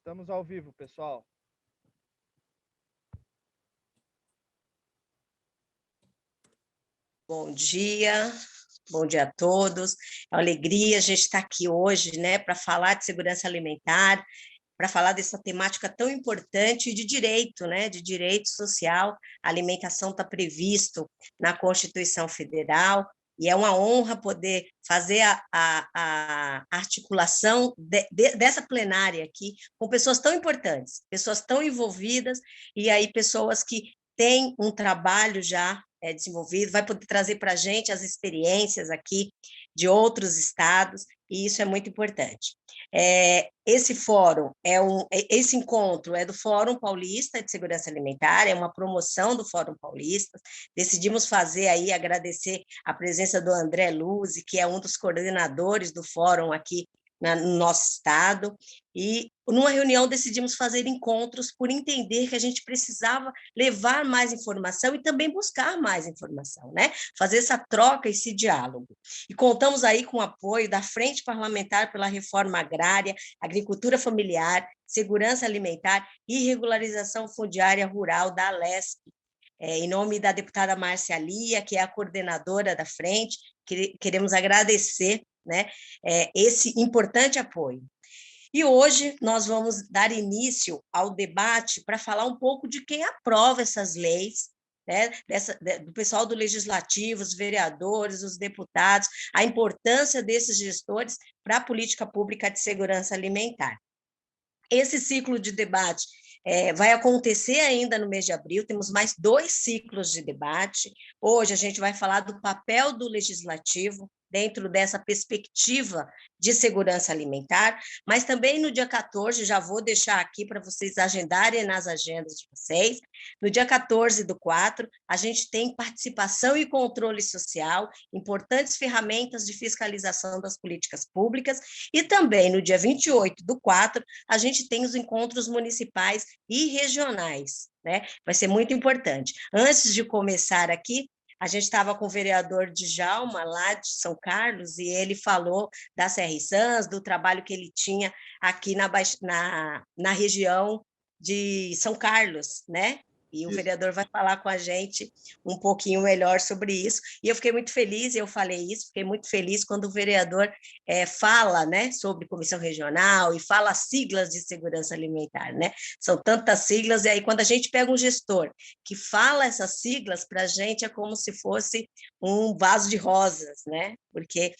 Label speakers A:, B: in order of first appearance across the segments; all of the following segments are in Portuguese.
A: Estamos ao vivo, pessoal.
B: Bom dia a todos. É uma alegria a gente estar aqui hoje, né, para falar de segurança alimentar, para falar dessa temática tão importante de direito, né, de direito social. A alimentação está previsto na Constituição Federal, e é uma honra poder fazer a articulação dessa plenária aqui com pessoas tão importantes, pessoas tão envolvidas, e aí pessoas que têm um trabalho já desenvolvido, vai poder trazer para a gente as experiências aqui de outros estados, e isso é muito importante. Esse fórum, esse encontro é do Fórum Paulista de Segurança Alimentar, é uma promoção do Fórum Paulista. Decidimos fazer aí, agradecer a presença do André Luzzi, que é um dos coordenadores do fórum aqui no nosso estado, e numa reunião decidimos fazer encontros por entender que a gente precisava levar mais informação e também buscar mais informação, né? Fazer essa troca, esse diálogo. E contamos aí com o apoio da Frente Parlamentar pela Reforma Agrária, Agricultura Familiar, Segurança Alimentar e Regularização Fundiária Rural da Alesp, em nome da deputada Márcia Lia, que é a coordenadora da frente. Queremos agradecer, né, esse importante apoio. E hoje nós vamos dar início ao debate para falar um pouco de quem aprova essas leis, né, do pessoal do Legislativo, os vereadores, os deputados, a importância desses gestores para a política pública de segurança alimentar. Esse ciclo de debate vai acontecer ainda no mês de abril, temos mais 2 ciclos de debate. Hoje a gente vai falar do papel do Legislativo dentro dessa perspectiva de segurança alimentar, mas também no dia 14, já vou deixar aqui para vocês agendarem nas agendas de vocês, no dia 14/4, a gente tem participação e controle social, importantes ferramentas de fiscalização das políticas públicas, e também no dia 28/4, a gente tem os encontros municipais e regionais, né? Vai ser muito importante. Antes de começar aqui, a gente estava com o vereador Djalma, lá de São Carlos, e ele falou da CRSANS, do trabalho que ele tinha aqui na região de São Carlos, né? E o vereador vai falar com a gente um pouquinho melhor sobre isso. E eu fiquei muito feliz, eu falei isso, fiquei muito feliz quando o vereador fala, né, sobre comissão regional e fala as siglas de segurança alimentar, né? São tantas siglas, e aí quando a gente pega um gestor que fala essas siglas, para a gente é como se fosse um vaso de rosas, né? Porque,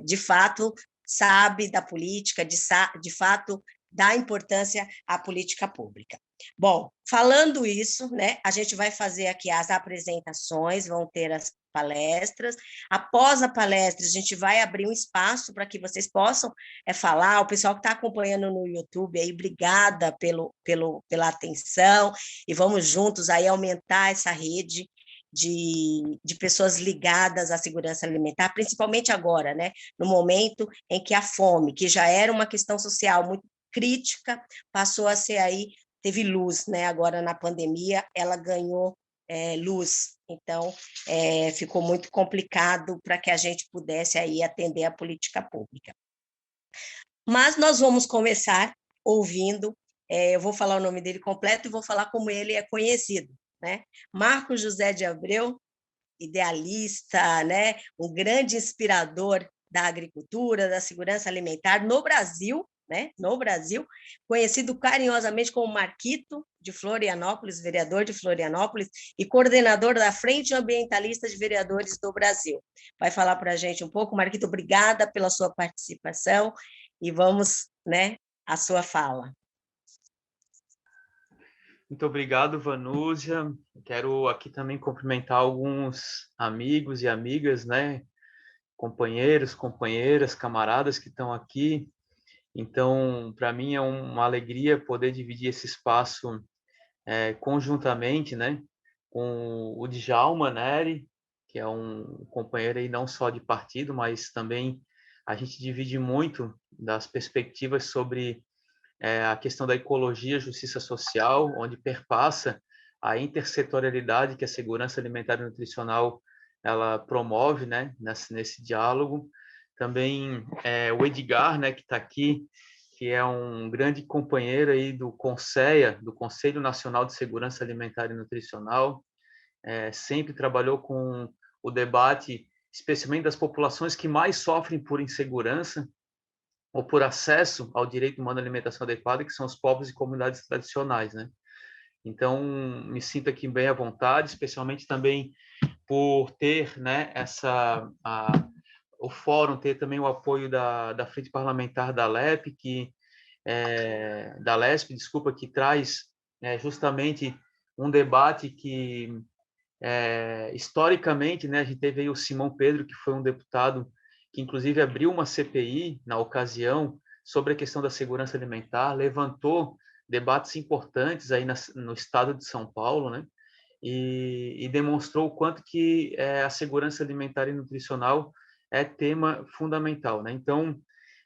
B: de fato, sabe da política, de fato, dá importância à política pública. Bom, falando isso, né, a gente vai fazer aqui as apresentações, vão ter as palestras. Após a palestra, a gente vai abrir um espaço para que vocês possam falar. O pessoal que está acompanhando no YouTube, aí, obrigada pela atenção, e vamos juntos aí aumentar essa rede de pessoas ligadas à segurança alimentar, principalmente agora, né, no momento em que a fome, que já era uma questão social muito crítica, passou a ser aí, teve luz, né? Agora na pandemia ela ganhou luz, então ficou muito complicado para que a gente pudesse aí atender a política pública. Mas nós vamos começar ouvindo, eu vou falar o nome dele completo e vou falar como ele é conhecido, né? Marcos José de Abreu, idealista, né? Um grande inspirador da agricultura, da segurança alimentar no Brasil, né? No Brasil, conhecido carinhosamente como Marquito de Florianópolis, vereador de Florianópolis e coordenador da Frente Ambientalista de Vereadores do Brasil. Vai falar para a gente um pouco. Marquito, obrigada pela sua participação e vamos, né, à sua fala.
C: Muito obrigado, Vanúzia. Quero aqui também cumprimentar alguns amigos e amigas, né, companheiros, companheiras, camaradas que estão aqui. Então, para mim é uma alegria poder dividir esse espaço conjuntamente, né, com o Djalma Neri, que é um companheiro aí não só de partido, mas também a gente divide muito das perspectivas sobre a questão da ecologia, justiça social, onde perpassa a intersetorialidade que a segurança alimentar e nutricional ela promove, né, nesse diálogo. Também o Edgar, né, que está aqui, que é um grande companheiro aí do CONSEA, do Conselho Nacional de Segurança Alimentar e Nutricional, sempre trabalhou com o debate, especialmente das populações que mais sofrem por insegurança ou por acesso ao direito humano à alimentação adequada, que são os povos e comunidades tradicionais, né? Então, me sinto aqui bem à vontade, especialmente também por ter, né, o fórum ter também o apoio da Frente Parlamentar da LEP, da LESP, desculpa, que traz justamente um debate que, historicamente, né, a gente teve aí o Simão Pedro, que foi um deputado que, inclusive, abriu uma CPI na ocasião sobre a questão da segurança alimentar, levantou debates importantes aí no estado de São Paulo, né, e demonstrou o quanto que a segurança alimentar e nutricional é tema fundamental, né? Então,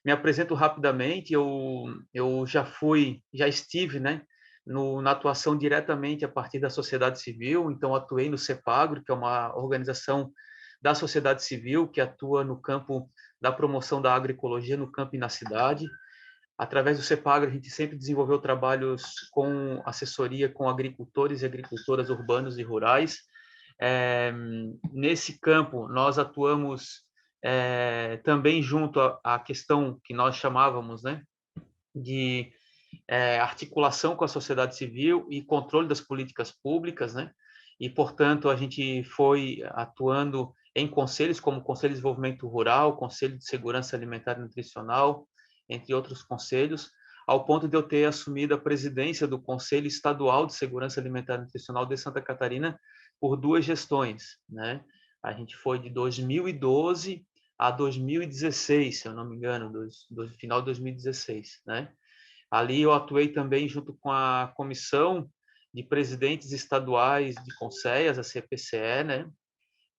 C: me apresento rapidamente, eu já estive, né, na atuação diretamente a partir da sociedade civil, então atuei no CEPAGRO, que é uma organização da sociedade civil que atua no campo da promoção da agroecologia no campo e na cidade. Através do CEPAGRO, a gente sempre desenvolveu trabalhos com assessoria com agricultores e agricultoras urbanos e rurais. Nesse campo, nós atuamos também junto à questão que nós chamávamos, né, de articulação com a sociedade civil e controle das políticas públicas, né? E, portanto, a gente foi atuando em conselhos como o Conselho de Desenvolvimento Rural, Conselho de Segurança Alimentar e Nutricional, entre outros conselhos, ao ponto de eu ter assumido a presidência do Conselho Estadual de Segurança Alimentar e Nutricional de Santa Catarina por 2 gestões, né? A gente foi de 2012 a 2016, se eu não me engano, do final de 2016, né? Ali eu atuei também junto com a comissão de presidentes estaduais de conselhos, a CPCE, né,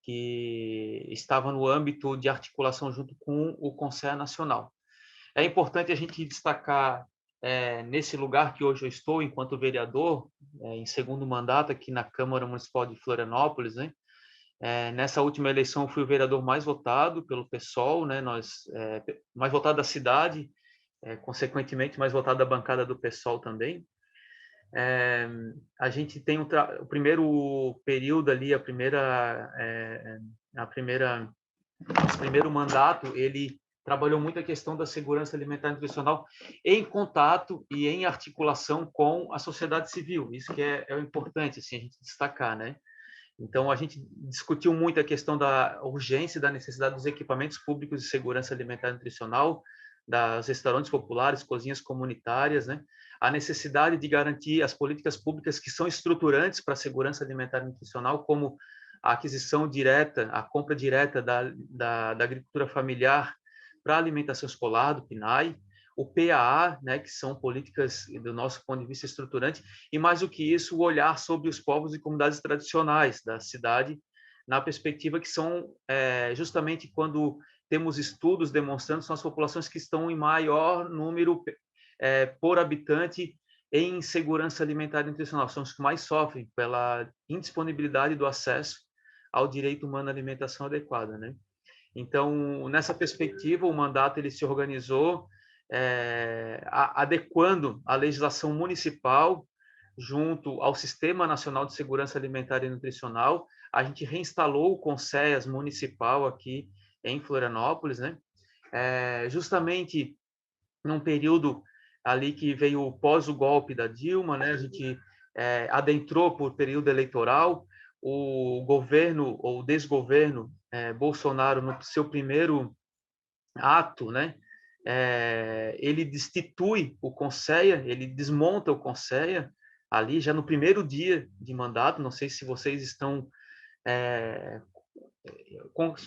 C: que estava no âmbito de articulação junto com o Conselho Nacional. É importante a gente destacar nesse lugar que hoje eu estou, enquanto vereador, em segundo mandato aqui na Câmara Municipal de Florianópolis, né? Nessa última eleição eu fui o vereador mais votado pelo PSOL, né? Mais votado da cidade, consequentemente mais votado da bancada do PSOL também. A gente tem o primeiro período ali, o primeiro mandato, ele trabalhou muito a questão da segurança alimentar e nutricional em contato e em articulação com a sociedade civil. Isso que é importante assim, a gente destacar, né? Então, a gente discutiu muito a questão da urgência e da necessidade dos equipamentos públicos de segurança alimentar e nutricional, das restaurantes populares, cozinhas comunitárias, né? A necessidade de garantir as políticas públicas que são estruturantes para a segurança alimentar e nutricional, como a aquisição direta, a compra direta da agricultura familiar para a alimentação escolar, do PNAE, o PAA, né, que são políticas do nosso ponto de vista estruturante, e mais do que isso, o olhar sobre os povos e comunidades tradicionais da cidade, na perspectiva que são justamente quando temos estudos demonstrando são as populações que estão em maior número por habitante em insegurança alimentar e nutricional, são os que mais sofrem pela indisponibilidade do acesso ao direito humano à alimentação adequada, né? Então, nessa perspectiva, o mandato ele se organizou adequando a legislação municipal junto ao Sistema Nacional de Segurança Alimentar e Nutricional. A gente reinstalou o CONSEAS municipal aqui em Florianópolis, né? Justamente num período ali que veio pós o golpe da Dilma, né? A gente adentrou por período eleitoral, o governo ou desgoverno Bolsonaro, no seu primeiro ato, né? Ele destitui o CONSEA, ele desmonta o CONSEA ali já no primeiro dia de mandato. Não sei se vocês estão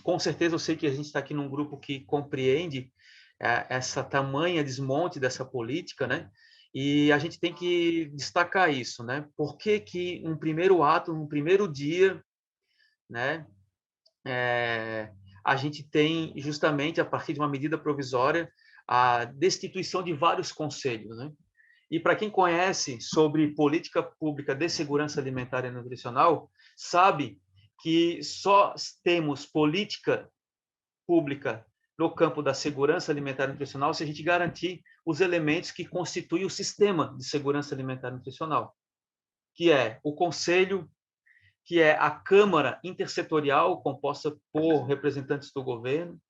C: com certeza eu sei que a gente está aqui num grupo que compreende essa tamanha desmonte dessa política, né? E a gente tem que destacar isso, né? Por que que um primeiro ato, um primeiro dia, né? A gente tem justamente a partir de uma medida provisória a destituição de vários conselhos, né? E para quem conhece sobre política pública de segurança alimentar e nutricional, sabe que só temos política pública no campo da segurança alimentar e nutricional se a gente garantir os elementos que constituem o sistema de segurança alimentar e nutricional, que é o conselho, que é a Câmara Intersetorial, composta por representantes do governo,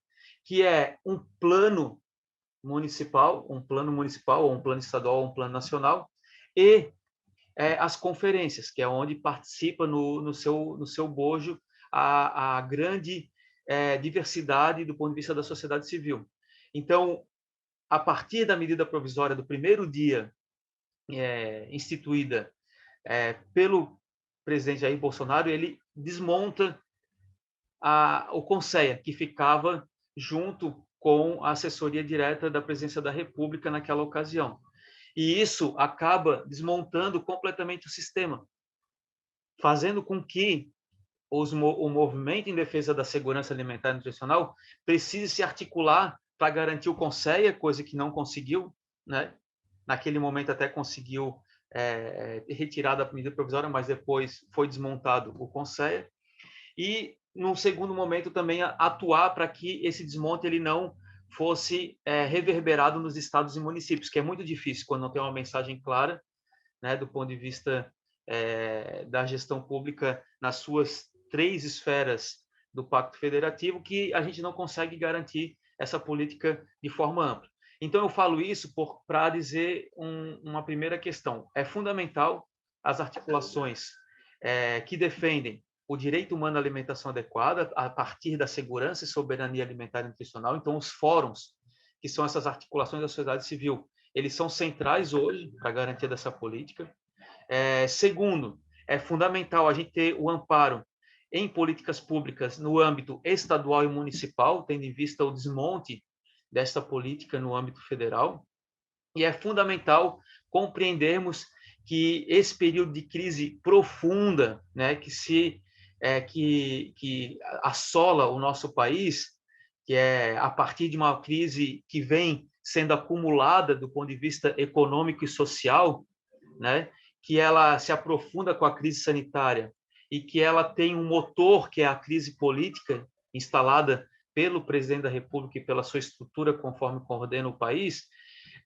C: que é um plano municipal, ou um plano estadual, ou um plano nacional, e as conferências, que é onde participa no seu bojo a grande diversidade do ponto de vista da sociedade civil. Então, a partir da medida provisória do primeiro dia instituída pelo presidente Jair Bolsonaro, ele desmonta o Conselho, que ficava junto com a assessoria direta da Presidência da República naquela ocasião. E isso acaba desmontando completamente o sistema, fazendo com que o movimento em defesa da segurança alimentar e nutricional precise se articular para garantir o Conselho, coisa que não conseguiu, né? Naquele momento até conseguiu retirar da medida provisória, mas depois foi desmontado o Conselho. E, num segundo momento, também atuar para que esse desmonte ele não fosse reverberado nos estados e municípios, que é muito difícil quando não tem uma mensagem clara, né, do ponto de vista da gestão pública nas suas 3 esferas do Pacto Federativo, que a gente não consegue garantir essa política de forma ampla. Então, eu falo isso para dizer uma primeira questão. É fundamental as articulações que defendem o direito humano à alimentação adequada a partir da segurança e soberania alimentar e nutricional. Então, os fóruns, que são essas articulações da sociedade civil, eles são centrais hoje para a garantia dessa política. Segundo, é fundamental a gente ter o amparo em políticas públicas no âmbito estadual e municipal, tendo em vista o desmonte dessa política no âmbito federal. E é fundamental compreendermos que esse período de crise profunda, né, que assola o nosso país, que é a partir de uma crise que vem sendo acumulada do ponto de vista econômico e social, né, que ela se aprofunda com a crise sanitária e que ela tem um motor que é a crise política instalada pelo presidente da República e pela sua estrutura conforme coordena o país.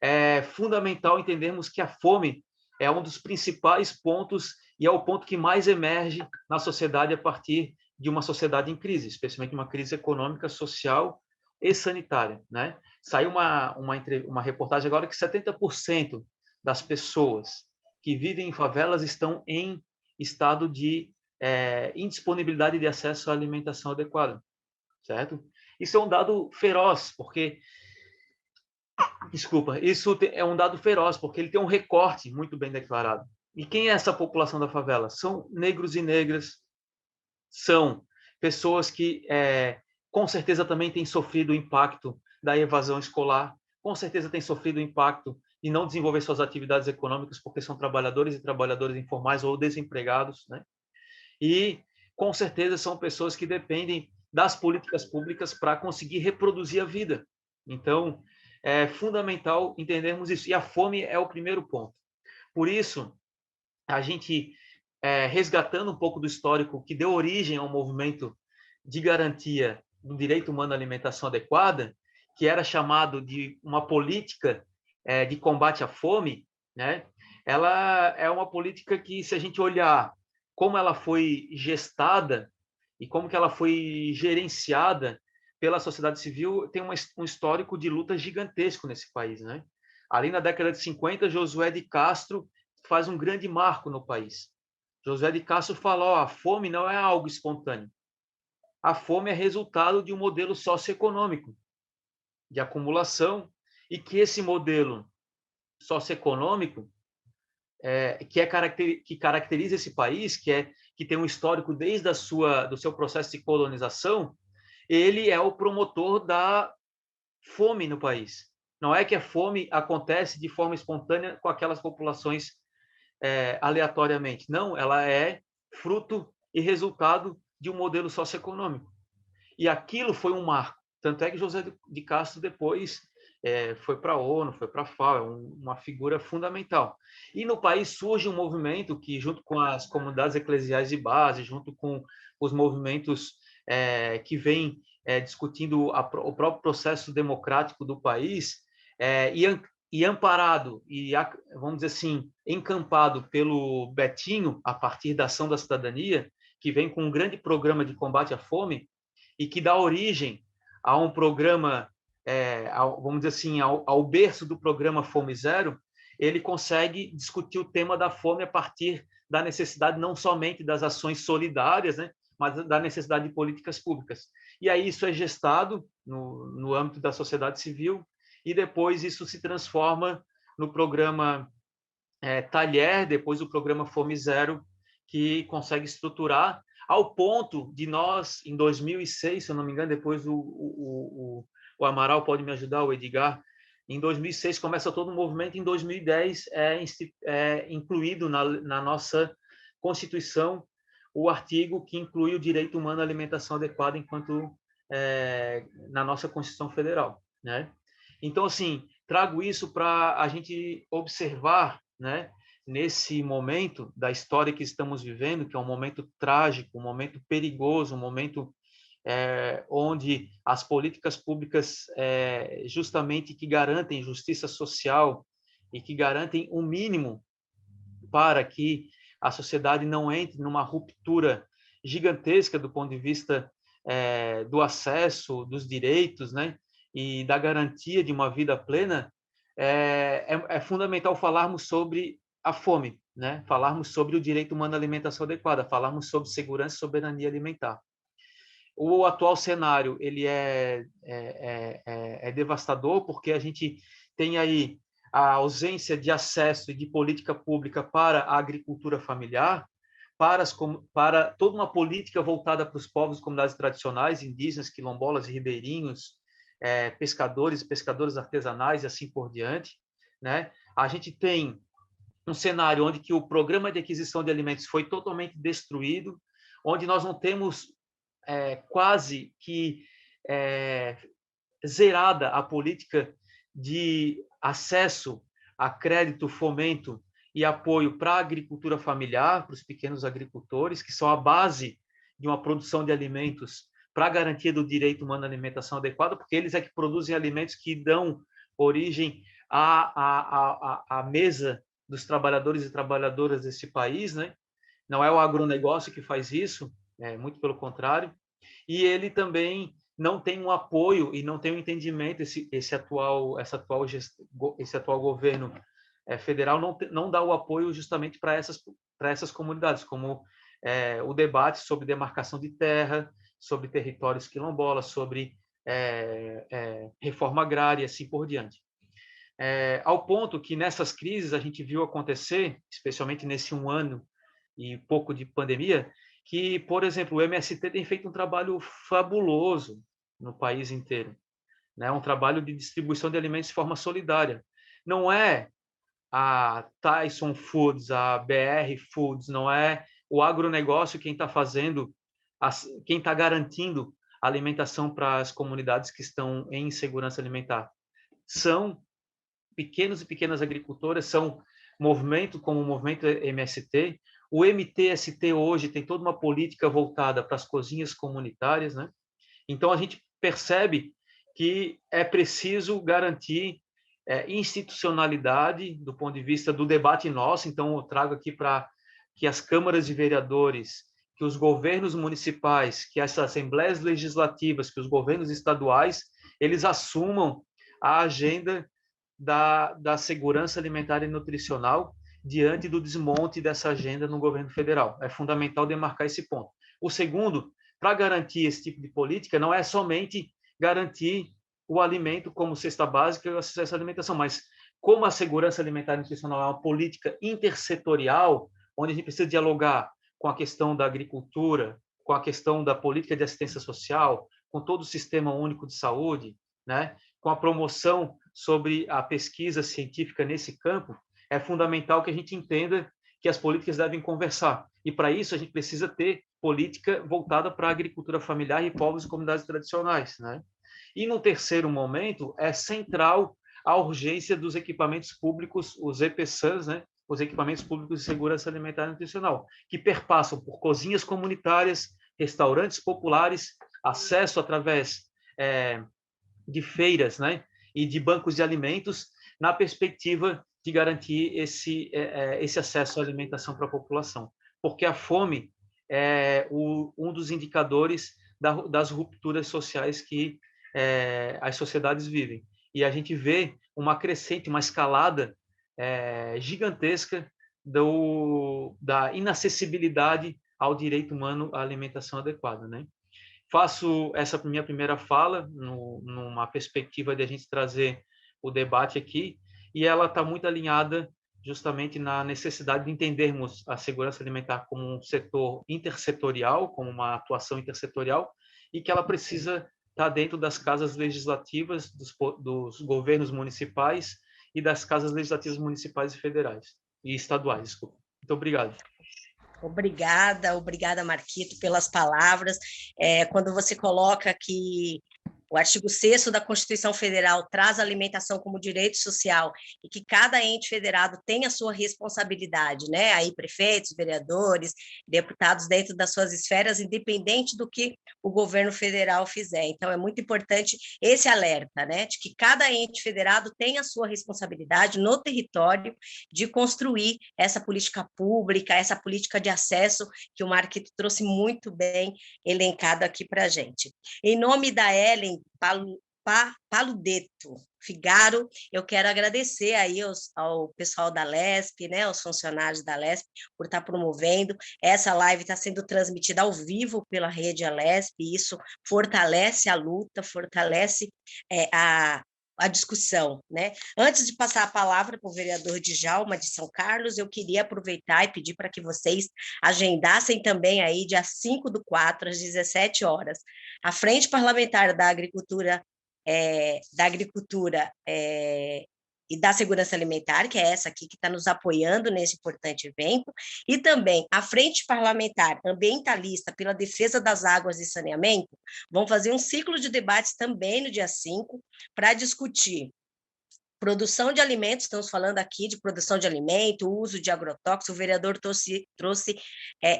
C: É fundamental entendermos que a fome é um dos principais pontos e é o ponto que mais emerge na sociedade a partir de uma sociedade em crise, especialmente uma crise econômica, social e sanitária, né? Saiu uma reportagem agora que 70% das pessoas que vivem em favelas estão em estado de indisponibilidade de acesso à alimentação adequada, certo? Isso é um dado feroz, porque isso é um dado feroz, porque ele tem um recorte muito bem declarado. E quem é essa população da favela? São negros e negras, são pessoas que, com certeza, também têm sofrido o impacto da evasão escolar, com certeza têm sofrido o impacto de não desenvolver suas atividades econômicas, porque são trabalhadores e trabalhadoras informais ou desempregados, né? E, com certeza, são pessoas que dependem das políticas públicas para conseguir reproduzir a vida. Então, é fundamental entendermos isso. E a fome é o primeiro ponto. Por isso, a gente, resgatando um pouco do histórico que deu origem ao movimento de garantia do direito humano à alimentação adequada, que era chamado de uma política de combate à fome, né? Ela é uma política que, se a gente olhar como ela foi gestada e como que ela foi gerenciada pela sociedade civil, tem um histórico de luta gigantesco nesse país, né? Ali na década de 50, Josué de Castro faz um grande marco no país. Josué de Castro fala, a fome não é algo espontâneo. A fome é resultado de um modelo socioeconômico de acumulação e que esse modelo socioeconômico que caracteriza esse país, que tem um histórico desde do seu processo de colonização, ele é o promotor da fome no país. Não é que a fome acontece de forma espontânea com aquelas populações aleatoriamente. Não, ela é fruto e resultado de um modelo socioeconômico. E aquilo foi um marco. Tanto é que José de Castro depois foi para a ONU, foi para a FAO, é uma figura fundamental. E no país surge um movimento que, junto com as comunidades eclesiais de base, junto com os movimentos que vêm discutindo o próprio processo democrático do país, e amparado, vamos dizer assim, encampado pelo Betinho, a partir da Ação da Cidadania, que vem com um grande programa de combate à fome e que dá origem a um programa, vamos dizer assim, ao berço do programa Fome Zero. Ele consegue discutir o tema da fome a partir da necessidade não somente das ações solidárias, né, mas da necessidade de políticas públicas. E aí isso é gestado no âmbito da sociedade civil, e depois isso se transforma no programa Talher, depois o programa Fome Zero, que consegue estruturar ao ponto de nós, em 2006, se eu não me engano, depois o Amaral pode me ajudar, o Edgar, em 2006 começa todo o movimento, em 2010 é incluído na nossa Constituição o artigo que inclui o direito humano à alimentação adequada enquanto na nossa Constituição Federal, né? Então, assim, trago isso para a gente observar, né, nesse momento da história que estamos vivendo, que é um momento trágico, um momento perigoso, um momento onde as políticas públicas justamente que garantem justiça social e que garantem o mínimo para que a sociedade não entre numa ruptura gigantesca do ponto de vista do acesso, dos direitos, né, e da garantia de uma vida plena, é fundamental falarmos sobre a fome, né? Falarmos sobre o direito humano à alimentação adequada, falarmos sobre segurança e soberania alimentar. O atual cenário ele é devastador, porque a gente tem aí a ausência de acesso e de política pública para a agricultura familiar, para toda uma política voltada para os povos e comunidades tradicionais, indígenas, quilombolas, ribeirinhos, pescadores, pescadoras artesanais e assim por diante, né? A gente tem um cenário onde que o programa de aquisição de alimentos foi totalmente destruído, onde nós não temos quase que zerada a política de acesso a crédito, fomento e apoio para a agricultura familiar, para os pequenos agricultores, que são a base de uma produção de alimentos para a garantia do direito humano à alimentação adequada, porque eles é que produzem alimentos que dão origem à mesa dos trabalhadores e trabalhadoras desse país, né? Não é o agronegócio que faz isso, muito pelo contrário. E ele também não tem um apoio e não tem um entendimento, esse atual governo federal não dá o apoio justamente para essas comunidades, como o debate sobre demarcação de terra, sobre territórios quilombolas, sobre reforma agrária e assim por diante. Ao ponto que nessas crises a gente viu acontecer, especialmente nesse 1 ano e pouco de pandemia, que, por exemplo, o MST tem feito um trabalho fabuloso no país inteiro, né? Um trabalho de distribuição de alimentos de forma solidária. Não é a Tyson Foods, a BR Foods, não é o agronegócio quem está fazendo, quem está garantindo a alimentação para as comunidades que estão em insegurança alimentar. São pequenos e pequenas agricultoras, são movimento como o movimento MST. O MTST hoje tem toda uma política voltada para as cozinhas comunitárias, né? Então a gente percebe que é preciso garantir institucionalidade do ponto de vista do debate nosso. Então eu trago aqui para que as câmaras de vereadores, que os governos municipais, que as assembleias legislativas, que os governos estaduais, eles assumam a agenda da segurança alimentar e nutricional diante do desmonte dessa agenda no governo federal. É fundamental demarcar esse ponto. O segundo, para garantir esse tipo de política, não é somente garantir o alimento como cesta básica e o acesso à alimentação, mas como a segurança alimentar e nutricional é uma política intersetorial, onde a gente precisa dialogar com a questão da agricultura, com a questão da política de assistência social, com todo o sistema único de saúde, né? Com a promoção sobre a pesquisa científica nesse campo, é fundamental que a gente entenda que as políticas devem conversar. E, para isso, a gente precisa ter política voltada para a agricultura familiar e povos e comunidades tradicionais, né? E, no terceiro momento, é central a urgência dos equipamentos públicos, os EPSANs, né? Os equipamentos públicos de segurança alimentar e nutricional, que perpassam por cozinhas comunitárias, restaurantes populares, acesso através de feiras, né, e de bancos de alimentos, na perspectiva de garantir esse acesso à alimentação para a população. Porque a fome é um dos indicadores das rupturas sociais que as sociedades vivem. E a gente vê uma crescente, uma escalada gigantesca da inacessibilidade ao direito humano à alimentação adequada, né? Faço essa minha primeira fala numa perspectiva de a gente trazer o debate aqui, e ela está muito alinhada justamente na necessidade de entendermos a segurança alimentar como um setor intersetorial, como uma atuação intersetorial, e que ela precisa estar dentro das casas legislativas, dos governos municipais e das casas legislativas municipais e federais, e estaduais, desculpa. Muito obrigado.
B: Obrigada, Marquito, pelas palavras. Quando você coloca que o artigo 6º da Constituição Federal traz a alimentação como direito social e que cada ente federado tem a sua responsabilidade, né? Aí prefeitos, vereadores, deputados dentro das suas esferas, independente do que o governo federal fizer. Então, é muito importante esse alerta, né? De que cada ente federado tem a sua responsabilidade no território de construir essa política pública, essa política de acesso que o Marquito trouxe muito bem elencado aqui para a gente. Em nome da Ellen Paludetto Figaro, eu quero agradecer aí ao pessoal da LESP, né, aos funcionários da LESP, por estar promovendo. Essa live está sendo transmitida ao vivo pela rede Alesp, e isso fortalece a luta, fortalece a discussão, né? Antes de passar a palavra para o vereador Djalma de São Carlos, eu queria aproveitar e pedir para que vocês agendassem também aí, dia 5/4, às 17 horas, a Frente Parlamentar da Agricultura e da Segurança Alimentar, que é essa aqui que está nos apoiando nesse importante evento, e também a Frente Parlamentar Ambientalista pela Defesa das Águas e Saneamento, vão fazer um ciclo de debates também no dia 5, para discutir produção de alimentos. Estamos falando aqui de produção de alimento, uso de agrotóxicos. O vereador trouxe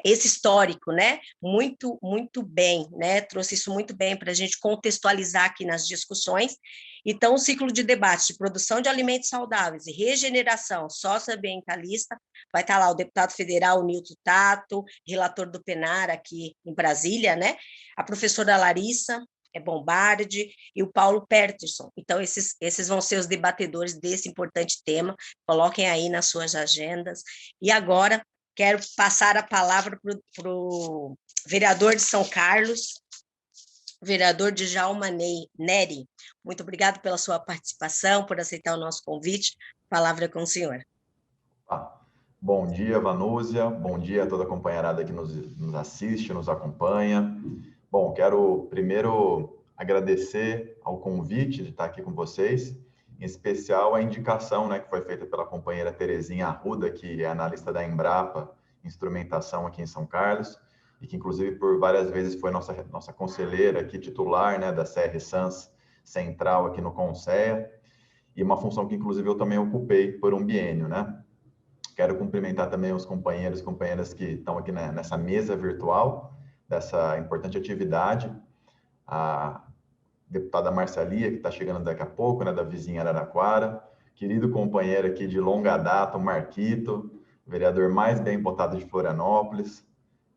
B: esse histórico, né? Muito bem, né? Trouxe isso muito bem para a gente contextualizar aqui nas discussões. Então, o ciclo de debate de produção de alimentos saudáveis e regeneração socioambientalista, vai estar lá o deputado federal Nilton Tato, relator do PENAR aqui em Brasília, né? A professora Larissa Bombardi e o Paulo Peterson. Então, esses vão ser os debatedores desse importante tema. Coloquem aí nas suas agendas. E agora, quero passar a palavra para o vereador de São Carlos, vereador Djalma Neri. Muito obrigado pela sua participação, por aceitar o nosso convite. A palavra é com o senhor.
A: Bom dia, Vanúzia. Bom dia a toda a companheirada que nos assiste, nos acompanha. Bom, quero primeiro agradecer ao convite de estar aqui com vocês, em especial a indicação, né, que foi feita pela companheira Terezinha Arruda, que é analista da Embrapa Instrumentação aqui em São Carlos, e que inclusive por várias vezes foi nossa conselheira aqui, titular, né, da CR-Sans Central aqui no Conceia, e uma função que inclusive eu também ocupei por um biênio, né? Quero cumprimentar também os companheiros e companheiras que estão aqui nessa mesa virtual, dessa importante atividade, a deputada Marcelia, que está chegando daqui a pouco, né, da vizinha Araraquara, querido companheiro aqui de longa data, o Marquito, vereador mais bem votado de Florianópolis.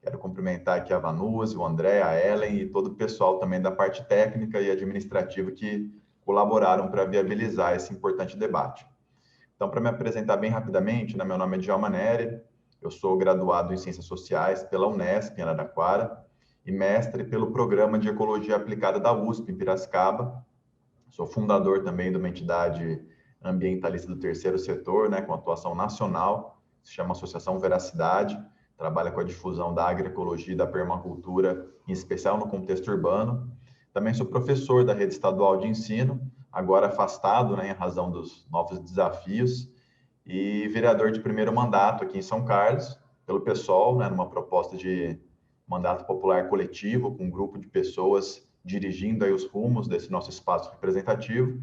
A: Quero cumprimentar aqui a Vanúzia, o André, a Ellen e todo o pessoal também da parte técnica e administrativa que colaboraram para viabilizar esse importante debate. Então, para me apresentar bem rapidamente, né, meu nome é Djalma Neri, eu sou graduado em Ciências Sociais pela Unesp, em Araraquara, e mestre pelo Programa de Ecologia Aplicada da USP, em Piracicaba. Sou fundador também de uma entidade ambientalista do terceiro setor, né, com atuação nacional, se chama Associação Veracidade, trabalha com a difusão da agroecologia e da permacultura, em especial no contexto urbano. Também sou professor da rede estadual de ensino, agora afastado, né, em razão dos novos desafios, e vereador de primeiro mandato aqui em São Carlos, pelo PSOL, né, numa proposta de mandato popular coletivo, com um grupo de pessoas dirigindo aí os rumos desse nosso espaço representativo.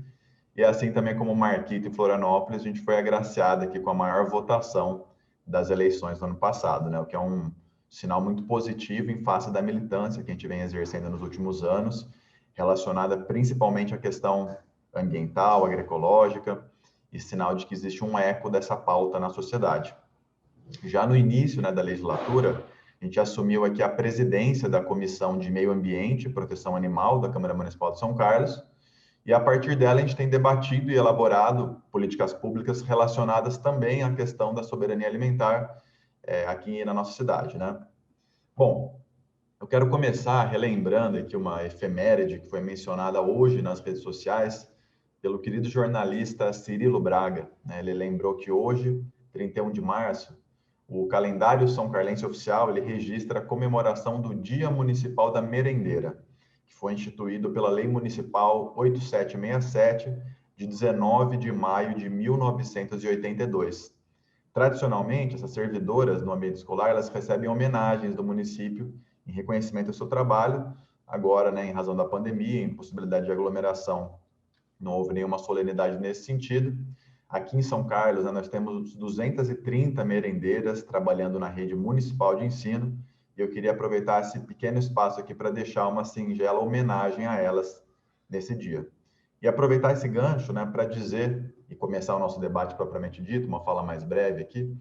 A: E assim também como Marquito e Florianópolis, a gente foi agraciado aqui com a maior votação das eleições do ano passado, né, o que é um Sinal muito positivo em face da militância que a gente vem exercendo nos últimos anos, relacionada principalmente à questão ambiental, agroecológica, e sinal de que existe um eco dessa pauta na sociedade. Já no início, né, da legislatura, a gente assumiu aqui a presidência da Comissão de Meio Ambiente e Proteção Animal da Câmara Municipal de São Carlos, e a partir dela a gente tem debatido e elaborado políticas públicas relacionadas também à questão da soberania alimentar aqui na nossa cidade, né? Bom, eu quero começar relembrando aqui uma efeméride que foi mencionada hoje nas redes sociais pelo querido jornalista Cirilo Braga, né? Ele lembrou que hoje, 31 de março, o calendário São Carlense oficial, ele registra a comemoração do Dia Municipal da Merendeira, que foi instituído pela Lei Municipal 8767, de 19 de maio de 1982. Tradicionalmente, essas servidoras no ambiente escolar, elas recebem homenagens do município em reconhecimento ao seu trabalho. Agora, né, em razão da pandemia, impossibilidade de aglomeração, não houve nenhuma solenidade nesse sentido. Aqui em São Carlos, né, nós temos 230 merendeiras trabalhando na rede municipal de ensino, e eu queria aproveitar esse pequeno espaço aqui para deixar uma singela homenagem a elas nesse dia. E aproveitar esse gancho, né, para dizer, e começar o nosso debate propriamente dito, uma fala mais breve aqui,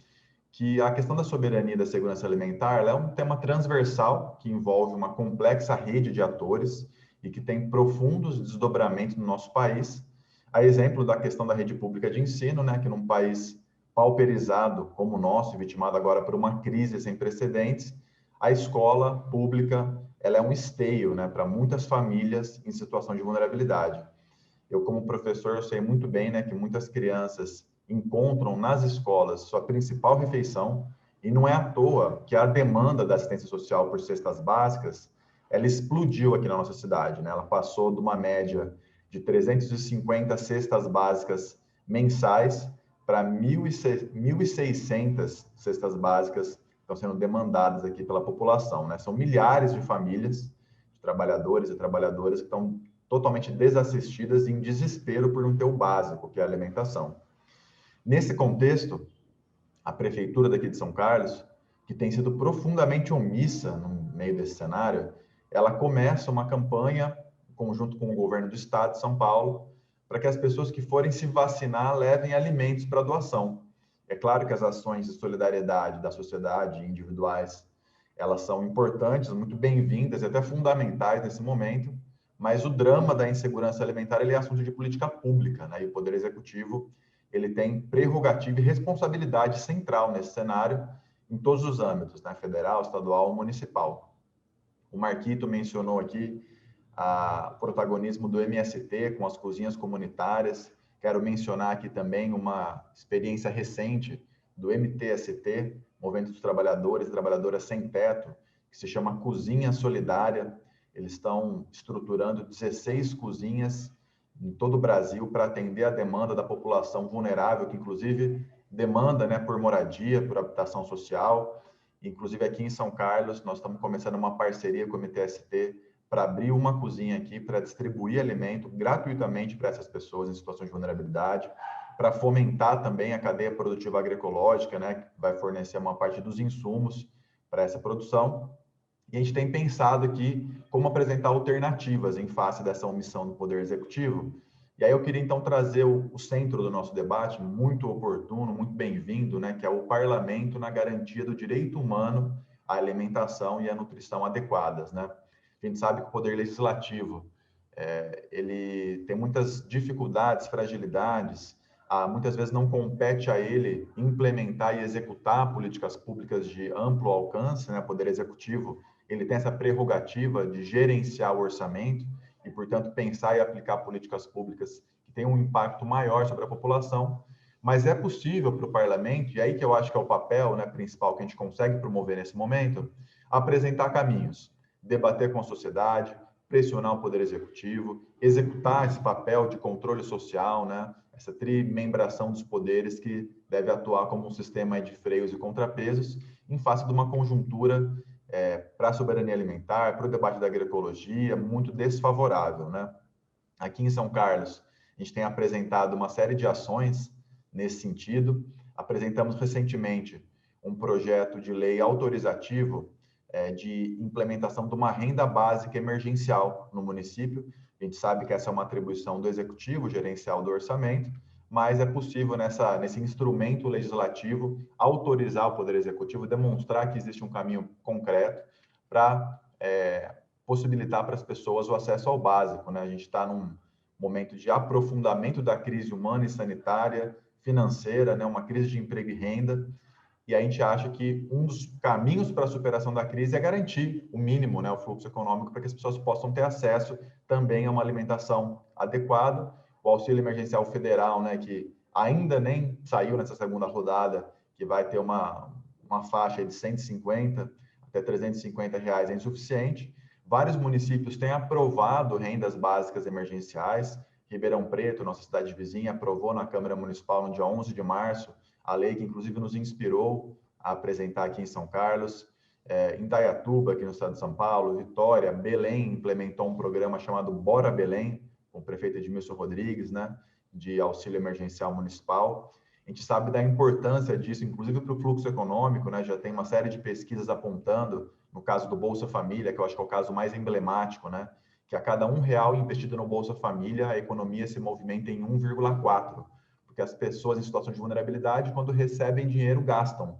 A: que a questão da soberania e da segurança alimentar ela é um tema transversal que envolve uma complexa rede de atores e que tem profundos desdobramentos no nosso país. A exemplo da questão da rede pública de ensino, né, que num país pauperizado como o nosso, vitimado agora por uma crise sem precedentes, a escola pública ela é um esteio, né, para muitas famílias em situação de vulnerabilidade. Eu, como professor, eu sei muito bem, né, que muitas crianças encontram nas escolas sua principal refeição, e não é à toa que a demanda da assistência social por cestas básicas, ela explodiu aqui na nossa cidade, né? Ela passou de uma média de 350 cestas básicas mensais para 1.600 cestas básicas que estão sendo demandadas aqui pela população, né? São milhares de famílias, de trabalhadores e trabalhadoras que estão totalmente desassistidas e em desespero por não ter o básico, que é a alimentação. Nesse contexto, a prefeitura daqui de São Carlos, que tem sido profundamente omissa no meio desse cenário, ela começa uma campanha, em conjunto com o governo do estado de São Paulo, para que as pessoas que forem se vacinar levem alimentos para doação. É claro que as ações de solidariedade da sociedade individuais, elas são importantes, muito bem-vindas e até fundamentais nesse momento, mas o drama da insegurança alimentar ele é assunto de política pública, né? E o Poder Executivo ele tem prerrogativa e responsabilidade central nesse cenário em todos os âmbitos, né? Federal, estadual, municipal. O Marquito mencionou aqui o protagonismo do MST com as cozinhas comunitárias. Quero mencionar aqui também uma experiência recente do MTST, Movimento dos Trabalhadores e Trabalhadoras Sem Teto, que se chama Cozinha Solidária. Eles estão estruturando 16 cozinhas em todo o Brasil para atender a demanda da população vulnerável, que inclusive demanda, né, por moradia, por habitação social. Inclusive aqui em São Carlos, nós estamos começando uma parceria com o MTST para abrir uma cozinha aqui para distribuir alimento gratuitamente para essas pessoas em situações de vulnerabilidade, para fomentar também a cadeia produtiva agroecológica, né, que vai fornecer uma parte dos insumos para essa produção. E a gente tem pensado aqui como apresentar alternativas em face dessa omissão do Poder Executivo. E aí eu queria, então, trazer o centro do nosso debate, muito oportuno, muito bem-vindo, né, que é o parlamento na garantia do direito humano à alimentação e à nutrição adequadas, né? A gente sabe que o Poder Legislativo, ele tem muitas dificuldades, fragilidades, muitas vezes não compete a ele implementar e executar políticas públicas de amplo alcance, né? O Poder Executivo ele tem essa prerrogativa de gerenciar o orçamento e, portanto, pensar e aplicar políticas públicas que tenham um impacto maior sobre a população, mas é possível para o parlamento, e aí que eu acho que é o papel, né, principal que a gente consegue promover nesse momento, apresentar caminhos, debater com a sociedade, pressionar o Poder Executivo, executar esse papel de controle social, né, essa trimembração dos poderes que deve atuar como um sistema de freios e contrapesos em face de uma conjuntura para a soberania alimentar, para o debate da agroecologia, muito desfavorável, né? Aqui em São Carlos, a gente tem apresentado uma série de ações nesse sentido. Apresentamos recentemente um projeto de lei autorizativo de implementação de uma renda básica emergencial no município. A gente sabe que essa é uma atribuição do Executivo gerencial do orçamento, mas é possível nesse instrumento legislativo autorizar o Poder Executivo, demonstrar que existe um caminho concreto para possibilitar para as pessoas o acesso ao básico, né? A gente está num momento de aprofundamento da crise humana e sanitária, financeira, né? Uma crise de emprego e renda, e a gente acha que um dos caminhos para a superação da crise é garantir o mínimo, né? O fluxo econômico para que as pessoas possam ter acesso também a uma alimentação adequada. O auxílio emergencial federal, né, que ainda nem saiu nessa segunda rodada, que vai ter uma faixa de 150 até 350 reais, é insuficiente. Vários municípios têm aprovado rendas básicas emergenciais. Ribeirão Preto, nossa cidade vizinha, aprovou na Câmara Municipal no dia 11 de março a lei que inclusive nos inspirou a apresentar aqui em São Carlos. Indaiatuba, aqui no estado de São Paulo, Vitória, Belém implementou um programa chamado Bora Belém, com o prefeito Edmilson Rodrigues, né, de auxílio emergencial municipal. A gente sabe da importância disso, inclusive para o fluxo econômico, né? Já tem uma série de pesquisas apontando, no caso do Bolsa Família, que eu acho que é o caso mais emblemático, né? Que a cada R$1 investido no Bolsa Família, a economia se movimenta em 1,4, porque as pessoas em situação de vulnerabilidade, quando recebem dinheiro, gastam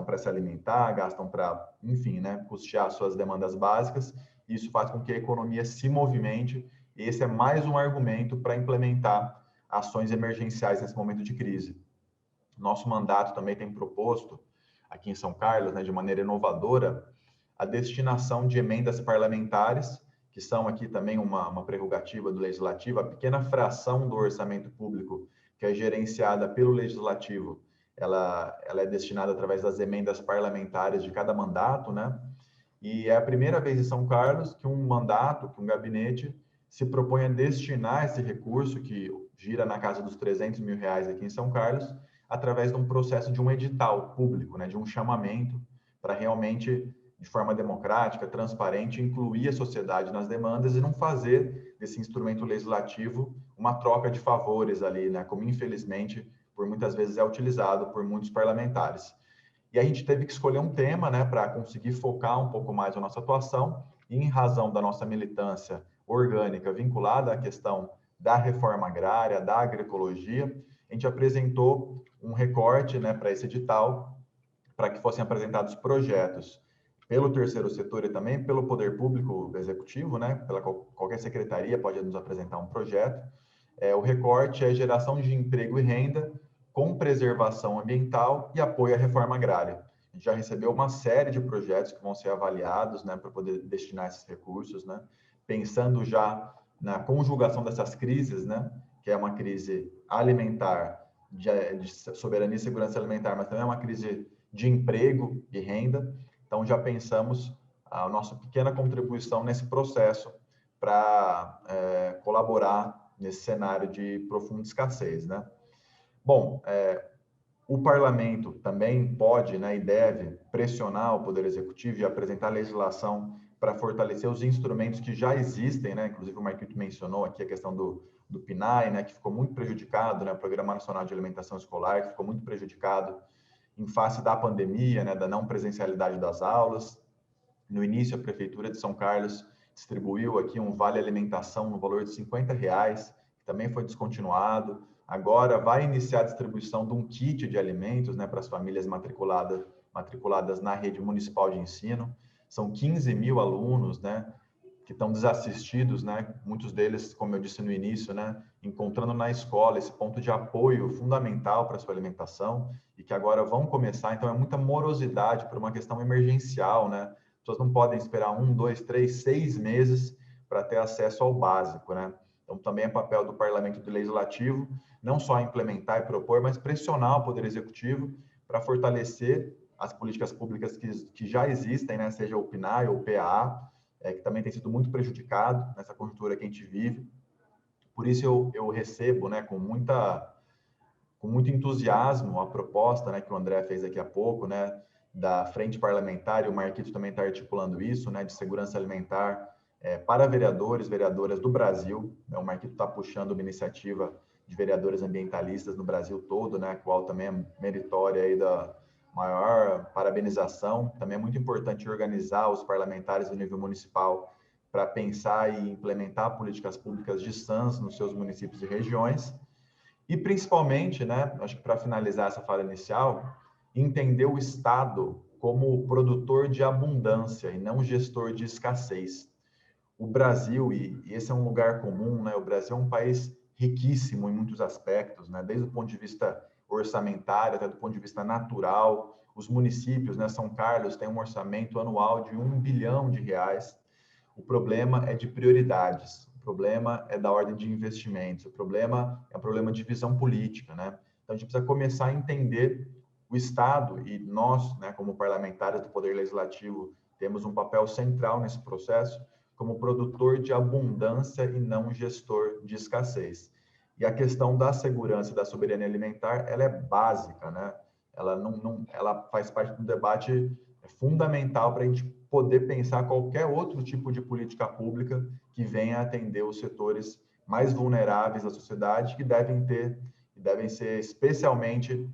A: para se alimentar, gastam para, enfim, né, custear suas demandas básicas. Isso faz com que a economia se movimente, e esse é mais um argumento para implementar ações emergenciais nesse momento de crise. Nosso mandato também tem proposto, aqui em São Carlos, né, de maneira inovadora, a destinação de emendas parlamentares, que são aqui também uma prerrogativa do Legislativo, a pequena fração do orçamento público que é gerenciada pelo Legislativo, ela é destinada através das emendas parlamentares de cada mandato, né? E é a primeira vez em São Carlos que um mandato, que um gabinete se propõe a destinar esse recurso, que gira na casa dos R$300 mil aqui em São Carlos, através de um processo de um edital público, né? De um chamamento para realmente, de forma democrática, transparente, incluir a sociedade nas demandas e não fazer desse instrumento legislativo uma troca de favores ali, né? Como infelizmente por muitas vezes é utilizado por muitos parlamentares. E a gente teve que escolher um tema, né, para conseguir focar um pouco mais a nossa atuação, e em razão da nossa militância orgânica vinculada à questão da reforma agrária, da agroecologia, a gente apresentou um recorte, né, para esse edital, para que fossem apresentados projetos pelo terceiro setor e também pelo poder público executivo, né, pela qualquer secretaria pode nos apresentar um projeto. O recorte é geração de emprego e renda com preservação ambiental e apoio à reforma agrária. A gente já recebeu uma série de projetos que vão ser avaliados, né, para poder destinar esses recursos, né, pensando já na conjugação dessas crises, né, que é uma crise alimentar, de soberania e segurança alimentar, mas também é uma crise de emprego e renda. Então, já pensamos a nossa pequena contribuição nesse processo para colaborar nesse cenário de profunda escassez, né? Bom, o parlamento também pode, né, e deve pressionar o Poder Executivo e apresentar legislação para fortalecer os instrumentos que já existem, né? Inclusive o Marquito mencionou aqui a questão do PNAE, né, que ficou muito prejudicado, né, o Programa Nacional de Alimentação Escolar, que ficou muito prejudicado em face da pandemia, né, da não presencialidade das aulas. No início, a Prefeitura de São Carlos distribuiu aqui um vale alimentação no valor de R$50, que também foi descontinuado. Agora vai iniciar a distribuição de um kit de alimentos, né, para as famílias matriculadas na rede municipal de ensino. São 15 mil alunos, né, que estão desassistidos, né, muitos deles, como eu disse no início, né, encontrando na escola esse ponto de apoio fundamental para a sua alimentação e que agora vão começar. Então, é muita morosidade por uma questão emergencial, né? As pessoas não podem esperar 1, 2, 3, 6 meses para ter acesso ao básico, né? Então, também é papel do Parlamento e do Legislativo, não só implementar e propor, mas pressionar o Poder Executivo para fortalecer as políticas públicas que já existem, né? Seja o PNAE ou o PAA, que também tem sido muito prejudicado nessa conjuntura que a gente vive. Por isso, eu recebo, né, com muito entusiasmo a proposta, né, que o André fez aqui há pouco, né, da Frente Parlamentar, e o Marquito também está articulando isso, né, de segurança alimentar para vereadores, vereadoras do Brasil. Né, o Marquito está puxando uma iniciativa de vereadores ambientalistas no Brasil todo, né, a qual também é meritória aí maior parabenização. Também é muito importante organizar os parlamentares do nível municipal para pensar e implementar políticas públicas de SANs nos seus municípios e regiões. E, principalmente, né, acho que para finalizar essa fala inicial, entender o Estado como produtor de abundância e não gestor de escassez. O Brasil, e esse é um lugar comum, né, o Brasil é um país riquíssimo em muitos aspectos, né, desde o ponto de vista orçamentário até do ponto de vista natural. Os municípios, né, São Carlos tem um orçamento anual de R$1 bilhão. O problema é de prioridades, o problema é da ordem de investimentos, o problema é um problema de visão política, né? Então, a gente precisa começar a entender o Estado, e nós, né, como parlamentares do Poder Legislativo, temos um papel central nesse processo, como produtor de abundância e não gestor de escassez. E a questão da segurança e da soberania alimentar, ela é básica, né? Ela faz parte do debate fundamental para a gente poder pensar qualquer outro tipo de política pública que venha atender os setores mais vulneráveis da sociedade, que devem ser especialmente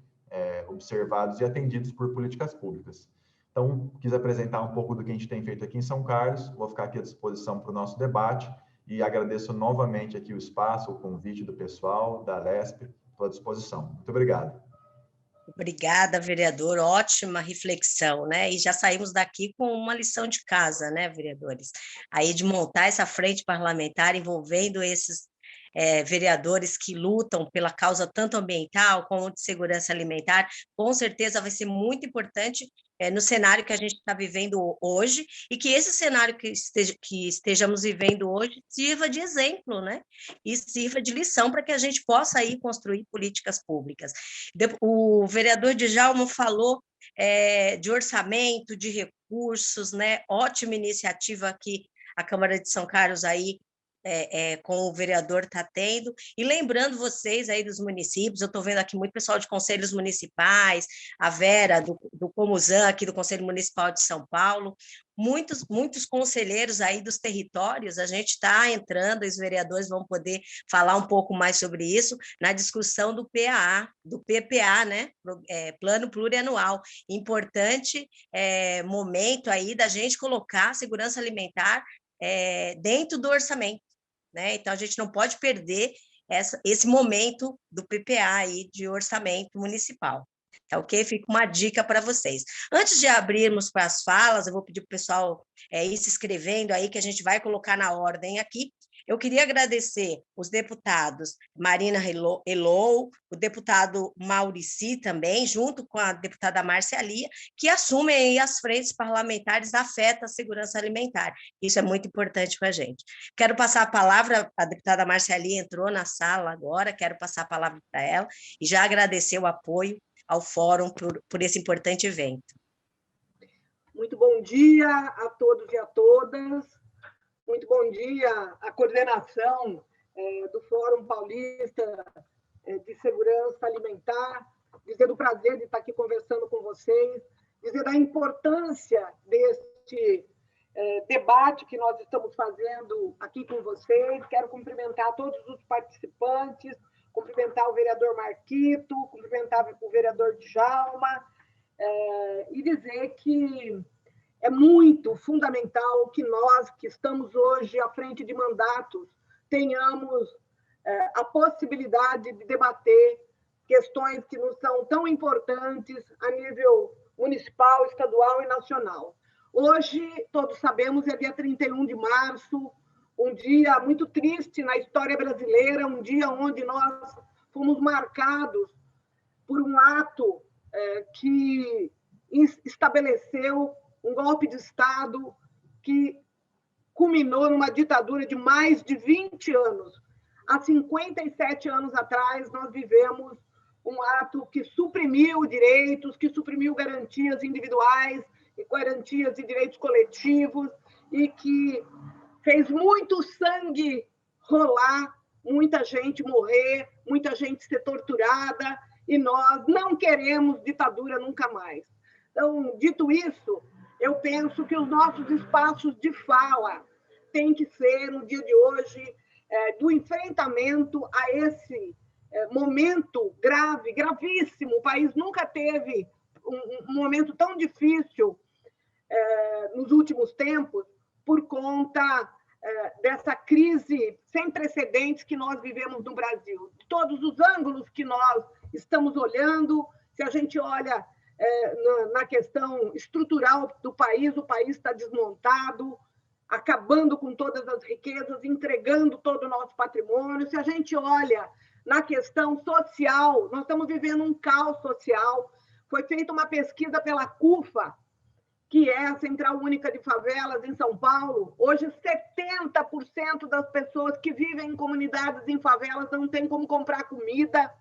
A: observados e atendidos por políticas públicas. Então, quis apresentar um pouco do que a gente tem feito aqui em São Carlos, vou ficar aqui à disposição para o nosso debate e agradeço novamente aqui o espaço, o convite do pessoal, da Lesp, estou à disposição. Muito obrigado.
B: Obrigada, vereador, ótima reflexão, né? E já saímos daqui com uma lição de casa, né, vereadores? Aí de montar essa frente parlamentar envolvendo esses vereadores que lutam pela causa tanto ambiental como de segurança alimentar, com certeza vai ser muito importante no cenário que a gente está vivendo hoje, e que esse cenário que estejamos vivendo hoje sirva de exemplo, né? E sirva de lição para que a gente possa aí construir políticas públicas. O vereador Djalma falou de orçamento, de recursos, né? Ótima iniciativa aqui a Câmara de São Carlos aí com o vereador está tendo, e lembrando vocês aí dos municípios, eu estou vendo aqui muito pessoal de conselhos municipais, a Vera do Comuzan, aqui do Conselho Municipal de São Paulo, muitos conselheiros aí dos territórios, a gente está entrando, os vereadores vão poder falar um pouco mais sobre isso, na discussão do PPA, né, Plano Plurianual, importante momento aí da gente colocar a segurança alimentar dentro do orçamento, né? Então, a gente não pode perder esse momento do PPA aí de orçamento municipal. Tá ok? Fica uma dica para vocês. Antes de abrirmos para as falas, eu vou pedir para o pessoal ir se inscrevendo aí, que a gente vai colocar na ordem aqui. Eu queria agradecer os deputados Marina Elou, o deputado Maurici também, junto com a deputada Márcia Lia, que assumem aí as frentes parlamentares da afeta a segurança alimentar. Isso é muito importante para a gente. Quero passar a palavra, a deputada Márcia Lia entrou na sala agora, quero passar a palavra para ela e já agradecer o apoio ao fórum por esse importante evento.
D: Muito bom dia a todos e a todas. Muito bom dia à coordenação do Fórum Paulista de Segurança Alimentar, dizer do prazer de estar aqui conversando com vocês, dizer da importância deste debate que nós estamos fazendo aqui com vocês. Quero cumprimentar todos os participantes, cumprimentar o vereador Marquito, cumprimentar o vereador Djalma, e dizer que é muito fundamental que nós, que estamos hoje à frente de mandatos, tenhamos a possibilidade de debater questões que nos são tão importantes a nível municipal, estadual e nacional. Hoje, todos sabemos, é dia 31 de março, um dia muito triste na história brasileira, um dia onde nós fomos marcados por um ato que estabeleceu um golpe de Estado que culminou numa ditadura de mais de 20 anos. Há 57 anos atrás, nós vivemos um ato que suprimiu direitos, que suprimiu garantias individuais e garantias de direitos coletivos e que fez muito sangue rolar, muita gente morrer, muita gente ser torturada, e nós não queremos ditadura nunca mais. Então, dito isso, eu penso que os nossos espaços de fala têm que ser, no dia de hoje, do enfrentamento a esse momento grave, gravíssimo. O país nunca teve um momento tão difícil nos últimos tempos por conta dessa crise sem precedentes que nós vivemos no Brasil. De todos os ângulos que nós estamos olhando, se a gente olha na questão estrutural do país, o país está desmontado, acabando com todas as riquezas, entregando todo o nosso patrimônio. Se a gente olha na questão social, nós estamos vivendo um caos social. Foi feita uma pesquisa pela CUFA, que é a Central Única de Favelas em São Paulo. Hoje, 70% das pessoas que vivem em comunidades em favelas não têm como comprar comida.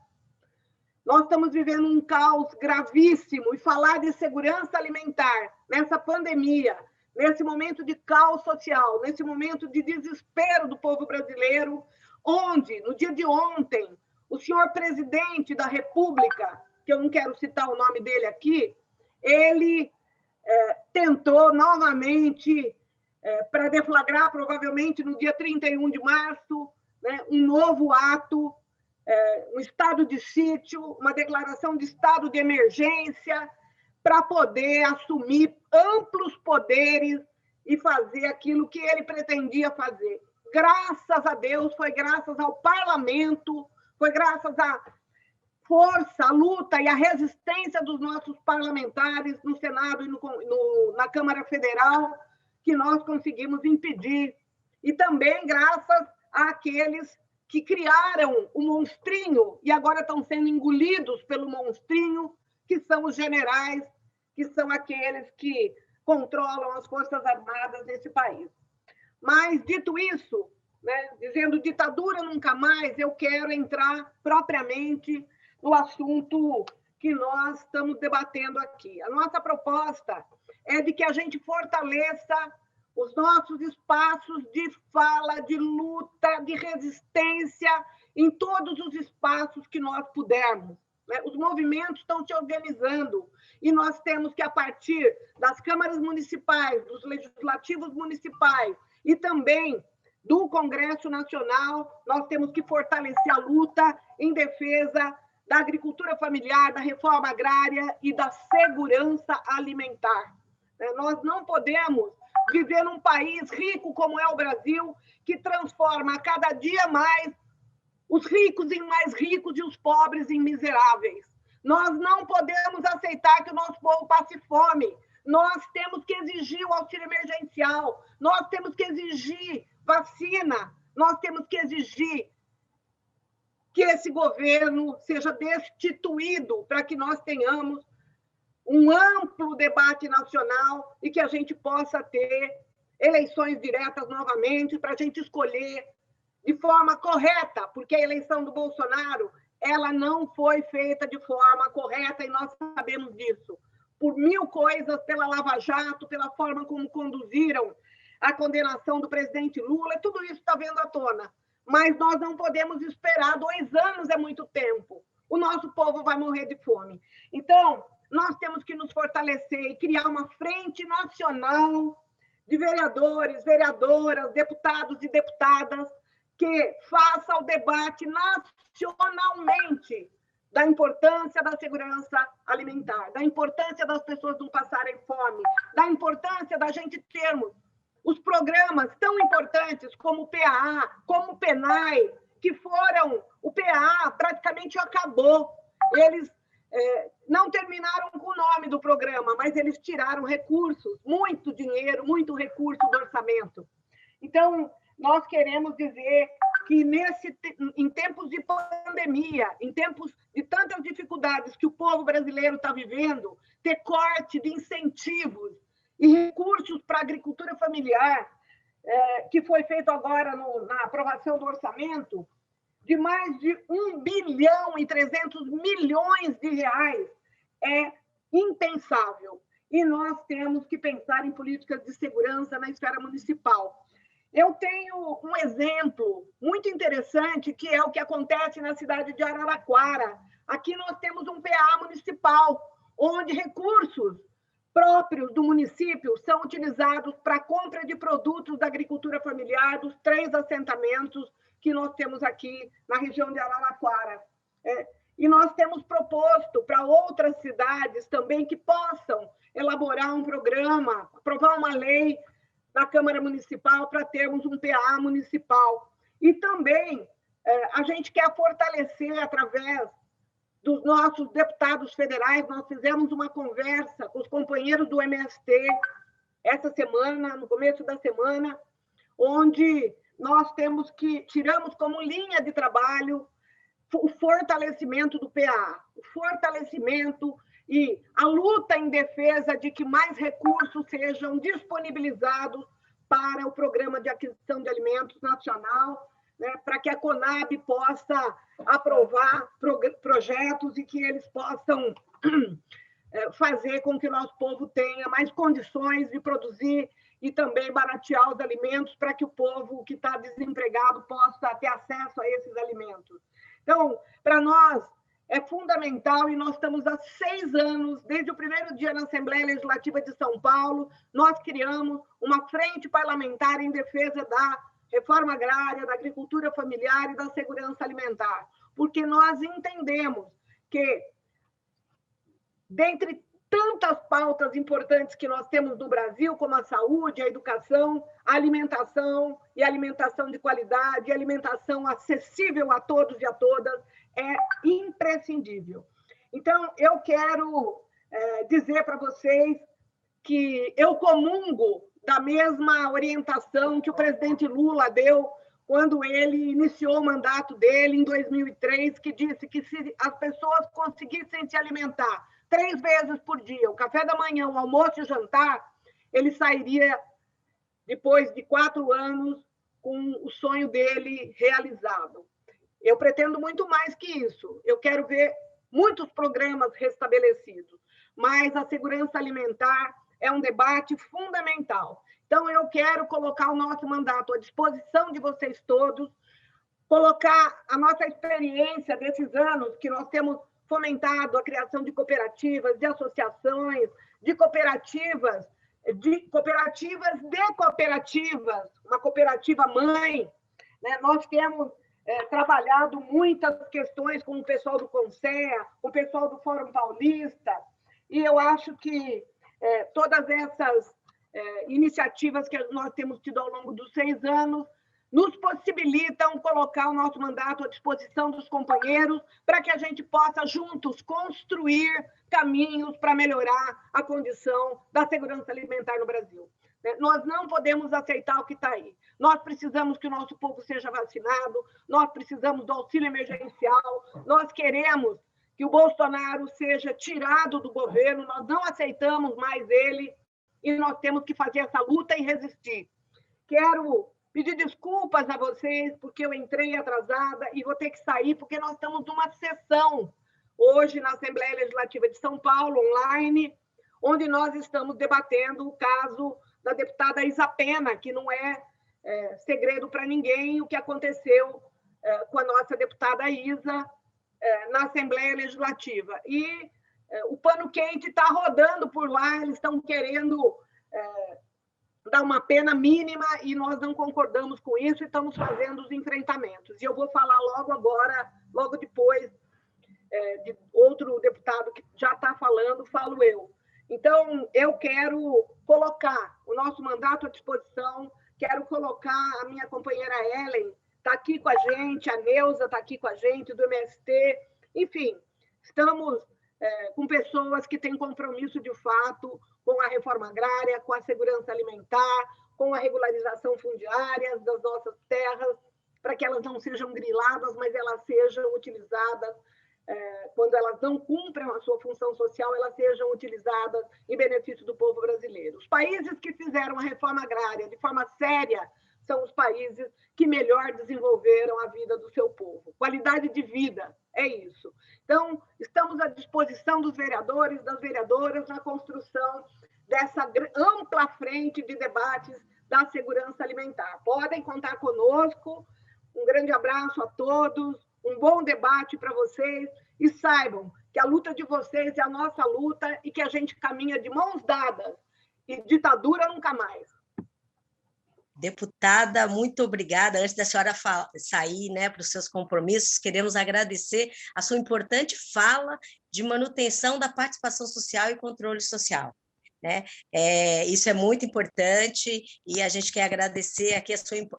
D: Nós estamos vivendo um caos gravíssimo, e falar de segurança alimentar nessa pandemia, nesse momento de caos social, nesse momento de desespero do povo brasileiro, onde, no dia de ontem, o senhor presidente da República, que eu não quero citar o nome dele aqui, ele tentou novamente, para deflagrar, provavelmente no dia 31 de março, né, um novo ato, um estado de sítio, uma declaração de estado de emergência, para poder assumir amplos poderes e fazer aquilo que ele pretendia fazer. Graças a Deus, foi graças ao parlamento, foi graças à força, à luta e à resistência dos nossos parlamentares no Senado e na Câmara Federal que nós conseguimos impedir. E também graças àqueles que criaram o monstrinho e agora estão sendo engolidos pelo monstrinho, que são os generais, que são aqueles que controlam as Forças Armadas desse país. Mas, dito isso, né, dizendo ditadura nunca mais, eu quero entrar propriamente no assunto que nós estamos debatendo aqui. A nossa proposta é de que a gente fortaleça os nossos espaços de fala, de luta, de resistência, em todos os espaços que nós pudermos. Os movimentos estão se organizando e nós temos que, a partir das câmaras municipais, dos legislativos municipais e também do Congresso Nacional, nós temos que fortalecer a luta em defesa da agricultura familiar, da reforma agrária e da segurança alimentar. Nós não podemos viver num país rico como é o Brasil, que transforma a cada dia mais os ricos em mais ricos e os pobres em miseráveis. Nós não podemos aceitar que o nosso povo passe fome. Nós temos que exigir o auxílio emergencial, nós temos que exigir vacina, nós temos que exigir que esse governo seja destituído para que nós tenhamos um amplo debate nacional e que a gente possa ter eleições diretas novamente para a gente escolher de forma correta, porque a eleição do Bolsonaro ela não foi feita de forma correta e nós sabemos disso. Por mil coisas, pela Lava Jato, pela forma como conduziram a condenação do presidente Lula, tudo isso está vindo à tona. Mas nós não podemos esperar, 2 anos é muito tempo. O nosso povo vai morrer de fome. Então, nós temos que nos fortalecer e criar uma frente nacional de vereadores, vereadoras, deputados e deputadas que faça o debate nacionalmente da importância da segurança alimentar, da importância das pessoas não passarem fome, da importância da gente termos os programas tão importantes como o PAA, como o PENAI, que foram... O PAA praticamente acabou. Eles não terminaram com o nome do programa, mas eles tiraram recursos, muito dinheiro, muito recurso do orçamento. Então, nós queremos dizer que em tempos de pandemia, em tempos de tantas dificuldades que o povo brasileiro está vivendo, ter corte de incentivos e recursos para a agricultura familiar, que foi feito agora na aprovação do orçamento, de mais de 1 bilhão e 300 milhões de reais, é impensável. E nós temos que pensar em políticas de segurança na esfera municipal. Eu tenho um exemplo muito interessante, que é o que acontece na cidade de Araraquara. Aqui nós temos um PA municipal, onde recursos próprios do município são utilizados para a compra de produtos da agricultura familiar dos 3 assentamentos que nós temos aqui na região de Araraquara. E E nós temos proposto para outras cidades também que possam elaborar um programa, aprovar uma lei na Câmara Municipal para termos um PA municipal. E também a gente quer fortalecer através dos nossos deputados federais. Nós fizemos uma conversa com os companheiros do MST essa semana, no começo da semana, onde nós tiramos como linha de trabalho o fortalecimento do PA, o fortalecimento e a luta em defesa de que mais recursos sejam disponibilizados para o Programa de Aquisição de Alimentos Nacional, né, para que a Conab possa aprovar projetos e que eles possam fazer com que o nosso povo tenha mais condições de produzir e também baratear os alimentos para que o povo que está desempregado possa ter acesso a esses alimentos. Então, para nós, é fundamental, e nós estamos há 6 anos, desde o primeiro dia na Assembleia Legislativa de São Paulo, nós criamos uma frente parlamentar em defesa da reforma agrária, da agricultura familiar e da segurança alimentar, porque nós entendemos que, dentre tantas pautas importantes que nós temos no Brasil, como a saúde, a educação, a alimentação e alimentação de qualidade, alimentação acessível a todos e a todas, é imprescindível. Então, eu quero dizer para vocês que eu comungo da mesma orientação que o presidente Lula deu quando ele iniciou o mandato dele em 2003, que disse que se as pessoas conseguissem se alimentar 3 vezes por dia, o café da manhã, o almoço e o jantar, ele sairia, depois de 4 anos, com o sonho dele realizado. Eu pretendo muito mais que isso. Eu quero ver muitos programas restabelecidos, mas a segurança alimentar é um debate fundamental. Então, eu quero colocar o nosso mandato à disposição de vocês todos, colocar a nossa experiência desses anos que nós temos fomentado a criação de cooperativas, de associações, de cooperativas, uma cooperativa mãe, né? Nós temos trabalhado muitas questões com o pessoal do CONSEA, com o pessoal do Fórum Paulista, e eu acho que todas essas iniciativas que nós temos tido ao longo dos 6 anos nos possibilitam colocar o nosso mandato à disposição dos companheiros para que a gente possa, juntos, construir caminhos para melhorar a condição da segurança alimentar no Brasil. Nós não podemos aceitar o que está aí. Nós precisamos que o nosso povo seja vacinado, nós precisamos do auxílio emergencial, nós queremos que o Bolsonaro seja tirado do governo, nós não aceitamos mais ele e nós temos que fazer essa luta e resistir. Quero pedir desculpas a vocês, porque eu entrei atrasada e vou ter que sair, porque nós estamos numa sessão hoje na Assembleia Legislativa de São Paulo, online, onde nós estamos debatendo o caso da deputada Isa Pena, que não é segredo para ninguém o que aconteceu com a nossa deputada Isa na Assembleia Legislativa. E o pano quente está rodando por lá, eles estão querendo dar uma pena mínima e nós não concordamos com isso e estamos fazendo os enfrentamentos. E eu vou falar logo agora, logo depois de outro deputado que já está falando, falo eu. Então, eu quero colocar o nosso mandato à disposição, quero colocar a minha companheira Ellen, está aqui com a gente, a Neuza está aqui com a gente, do MST, enfim, estamos com pessoas que têm compromisso de fato com a reforma agrária, com a segurança alimentar, com a regularização fundiária das nossas terras, para que elas não sejam griladas, mas elas sejam utilizadas, quando elas não cumprem a sua função social, elas sejam utilizadas em benefício do povo brasileiro. Os países que fizeram a reforma agrária de forma séria são os países que melhor desenvolveram a vida do seu povo. Qualidade de vida, é isso. Então, estamos à disposição dos vereadores, das vereadoras, na construção dessa ampla frente de debates da segurança alimentar. Podem contar conosco. Um grande abraço a todos, um bom debate para vocês e saibam que a luta de vocês é a nossa luta e que a gente caminha de mãos dadas e ditadura nunca mais.
B: Deputada, muito obrigada. Antes da senhora sair, né, para os seus compromissos, queremos agradecer a sua importante fala de manutenção da participação social e controle social. Né? Isso é muito importante e a gente quer agradecer aqui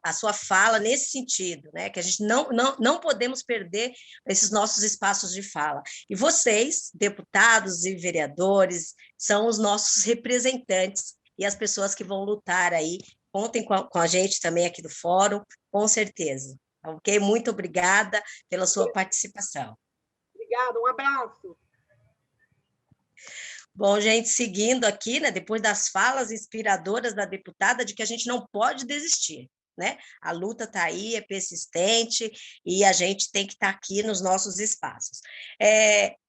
B: a sua fala nesse sentido, né? Que a gente não podemos perder esses nossos espaços de fala. E vocês, deputados e vereadores, são os nossos representantes e as pessoas que vão lutar aí. Contem com a gente também aqui do fórum, com certeza. Ok? Muito obrigada pela sua participação.
D: Obrigada, um abraço.
B: Bom, gente, seguindo aqui, né, depois das falas inspiradoras da deputada de que a gente não pode desistir, né? A luta está aí, é persistente, e a gente tem que estar aqui nos nossos espaços.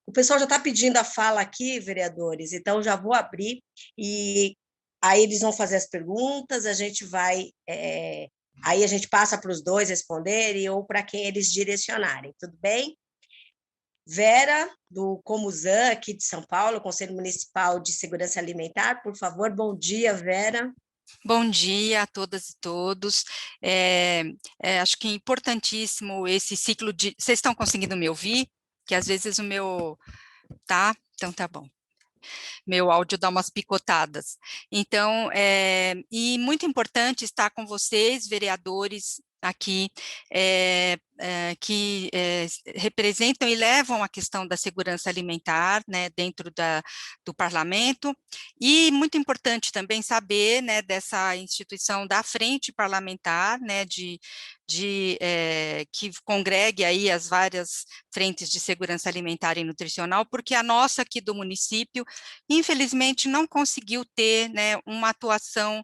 B: O pessoal já está pedindo a fala aqui, vereadores, então já vou abrir, e aí eles vão fazer as perguntas, a gente vai... aí a gente passa para os dois responderem, ou para quem eles direcionarem, tudo bem? Vera, do Comusan, aqui de São Paulo, Conselho Municipal de Segurança Alimentar, por favor, bom dia, Vera.
E: Bom dia a todas e todos. Acho que é importantíssimo esse ciclo de... Vocês estão conseguindo me ouvir? Que às vezes o meu... Tá? Então tá bom. Meu áudio dá umas picotadas. Então, e muito importante estar com vocês, vereadores, aqui, que representam e levam a questão da segurança alimentar, né, dentro do parlamento, e muito importante também saber, né, dessa instituição da Frente Parlamentar, né, que congregue aí as várias frentes de segurança alimentar e nutricional, porque a nossa aqui do município, infelizmente, não conseguiu ter, né, uma atuação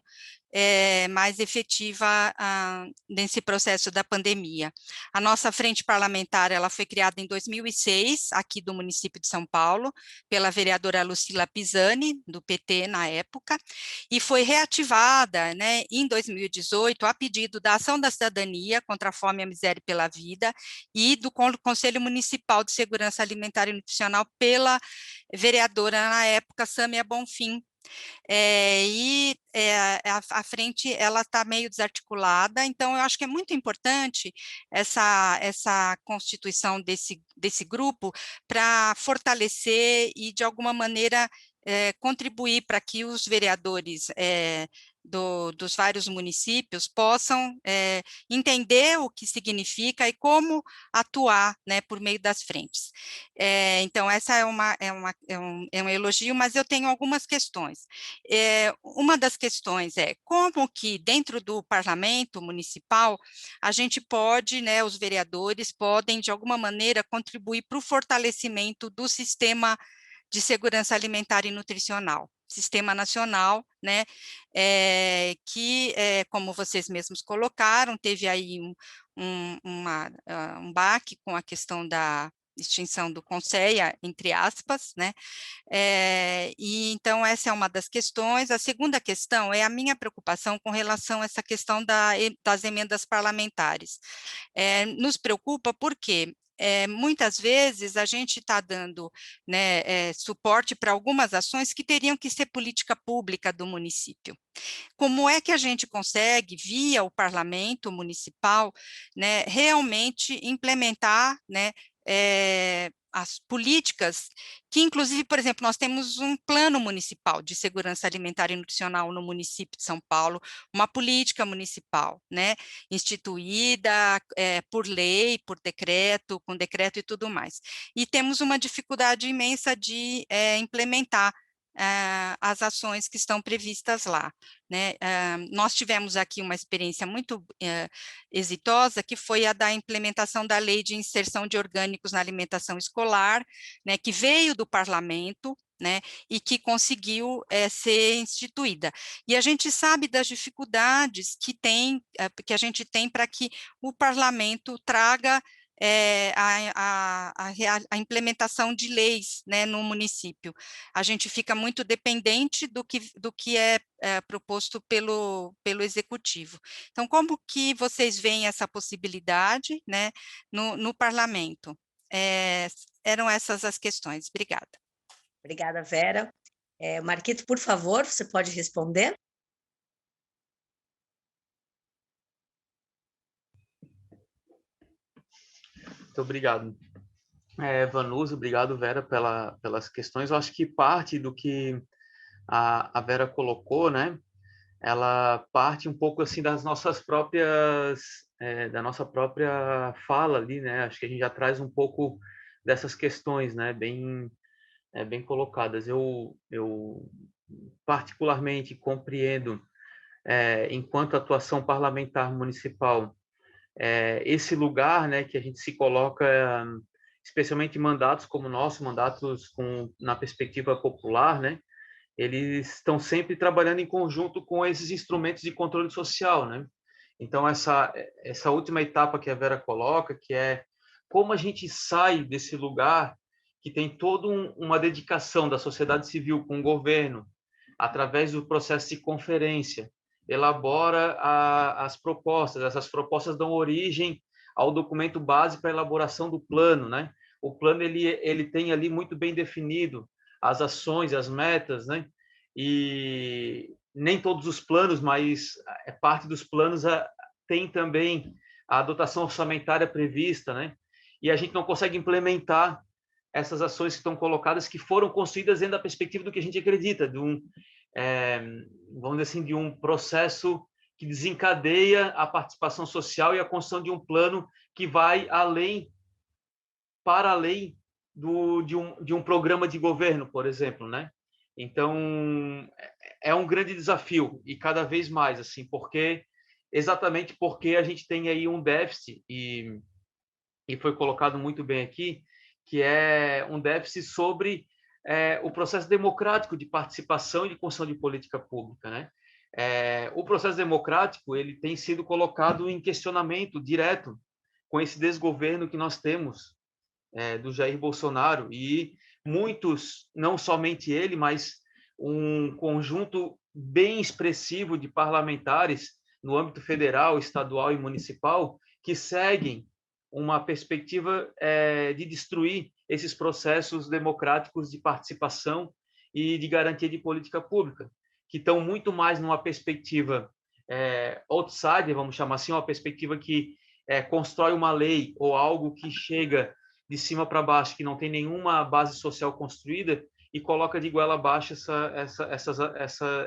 E: mais efetiva nesse processo da pandemia. A nossa frente parlamentar, ela foi criada em 2006, aqui do município de São Paulo, pela vereadora Lucila Pisani, do PT na época, e foi reativada, né, em 2018, a pedido da Ação da Cidadania contra a Fome, a Miséria e pela Vida, e do Conselho Municipal de Segurança Alimentar e Nutricional pela vereadora na época, Sâmia Bonfim. A frente, ela está meio desarticulada, então eu acho que é muito importante essa constituição desse grupo para fortalecer e, de alguma maneira, contribuir para que os vereadores dos vários municípios possam entender o que significa e como atuar, né, por meio das frentes. Então, essa é um elogio, mas eu tenho algumas questões. Uma das questões é como que dentro do parlamento municipal a gente pode, né, os vereadores podem, de alguma maneira, contribuir para o fortalecimento do sistema de segurança alimentar e nutricional, sistema nacional, né, que, como vocês mesmos colocaram, teve aí um baque com a questão da extinção do CONSEA, entre aspas, né, e então essa é uma das questões. A segunda questão é a minha preocupação com relação a essa questão das emendas parlamentares. Nos preocupa porque muitas vezes a gente está dando, né, suporte para algumas ações que teriam que ser política pública do município. Como é que a gente consegue, via o parlamento municipal, né, realmente implementar, né, as políticas que, inclusive, por exemplo, nós temos um plano municipal de segurança alimentar e nutricional no município de São Paulo, uma política municipal, né, instituída por lei, por decreto, com decreto e tudo mais. E temos uma dificuldade imensa de implementar as ações que estão previstas lá, né? Nós tivemos aqui uma experiência muito exitosa, que foi a da implementação da Lei de Inserção de Orgânicos na Alimentação Escolar, né, que veio do parlamento, né, e que conseguiu ser instituída. E a gente sabe das dificuldades que a gente tem para que o parlamento traga a implementação de leis, né, no município. A gente fica muito dependente do que é proposto pelo executivo. Então, como que vocês veem essa possibilidade, né, no parlamento? Eram essas as questões. Obrigada.
B: Obrigada, Vera. Marquito, por favor, você pode responder?
C: Muito obrigado. Vanusa, obrigado, Vera, pelas questões. Eu acho que parte do que a Vera colocou, né, ela parte um pouco assim das nossas próprias, da nossa própria fala ali, né? Acho que a gente já traz um pouco dessas questões, né, bem colocadas. Eu particularmente compreendo, enquanto atuação parlamentar municipal, esse lugar, né, que a gente se coloca, especialmente em mandatos como o nosso, mandatos na perspectiva popular, né, eles estão sempre trabalhando em conjunto com esses instrumentos de controle social, né? Então, essa última etapa que a Vera coloca, que é como a gente sai desse lugar que tem toda uma dedicação da sociedade civil com o governo, através do processo de conferência, elabora as propostas. Essas propostas dão origem ao documento base para a elaboração do plano, né? O plano ele tem ali muito bem definido as ações, as metas, né? E nem todos os planos, mas parte dos planos tem também a dotação orçamentária prevista, né? E a gente não consegue implementar essas ações que estão colocadas, que foram construídas dentro da perspectiva do que a gente acredita, de vamos dizer assim, de um processo que desencadeia a participação social e a construção de um plano que vai para além de um programa de governo, por exemplo, né? Então, é um grande desafio, e cada vez mais, assim, exatamente porque a gente tem aí um déficit, e foi colocado muito bem aqui, que é um déficit sobre o processo democrático de participação e de construção de política pública, né? O processo democrático ele tem sido colocado em questionamento direto com esse desgoverno que nós temos do Jair Bolsonaro, e muitos, não somente ele, mas um conjunto bem expressivo de parlamentares no âmbito federal, estadual e municipal que seguem uma perspectiva de destruir esses processos democráticos de participação e de garantia de política pública, que estão muito mais numa perspectiva outsider, vamos chamar assim, uma perspectiva que constrói uma lei ou algo que chega de cima para baixo, que não tem nenhuma base social construída, e coloca de goela abaixo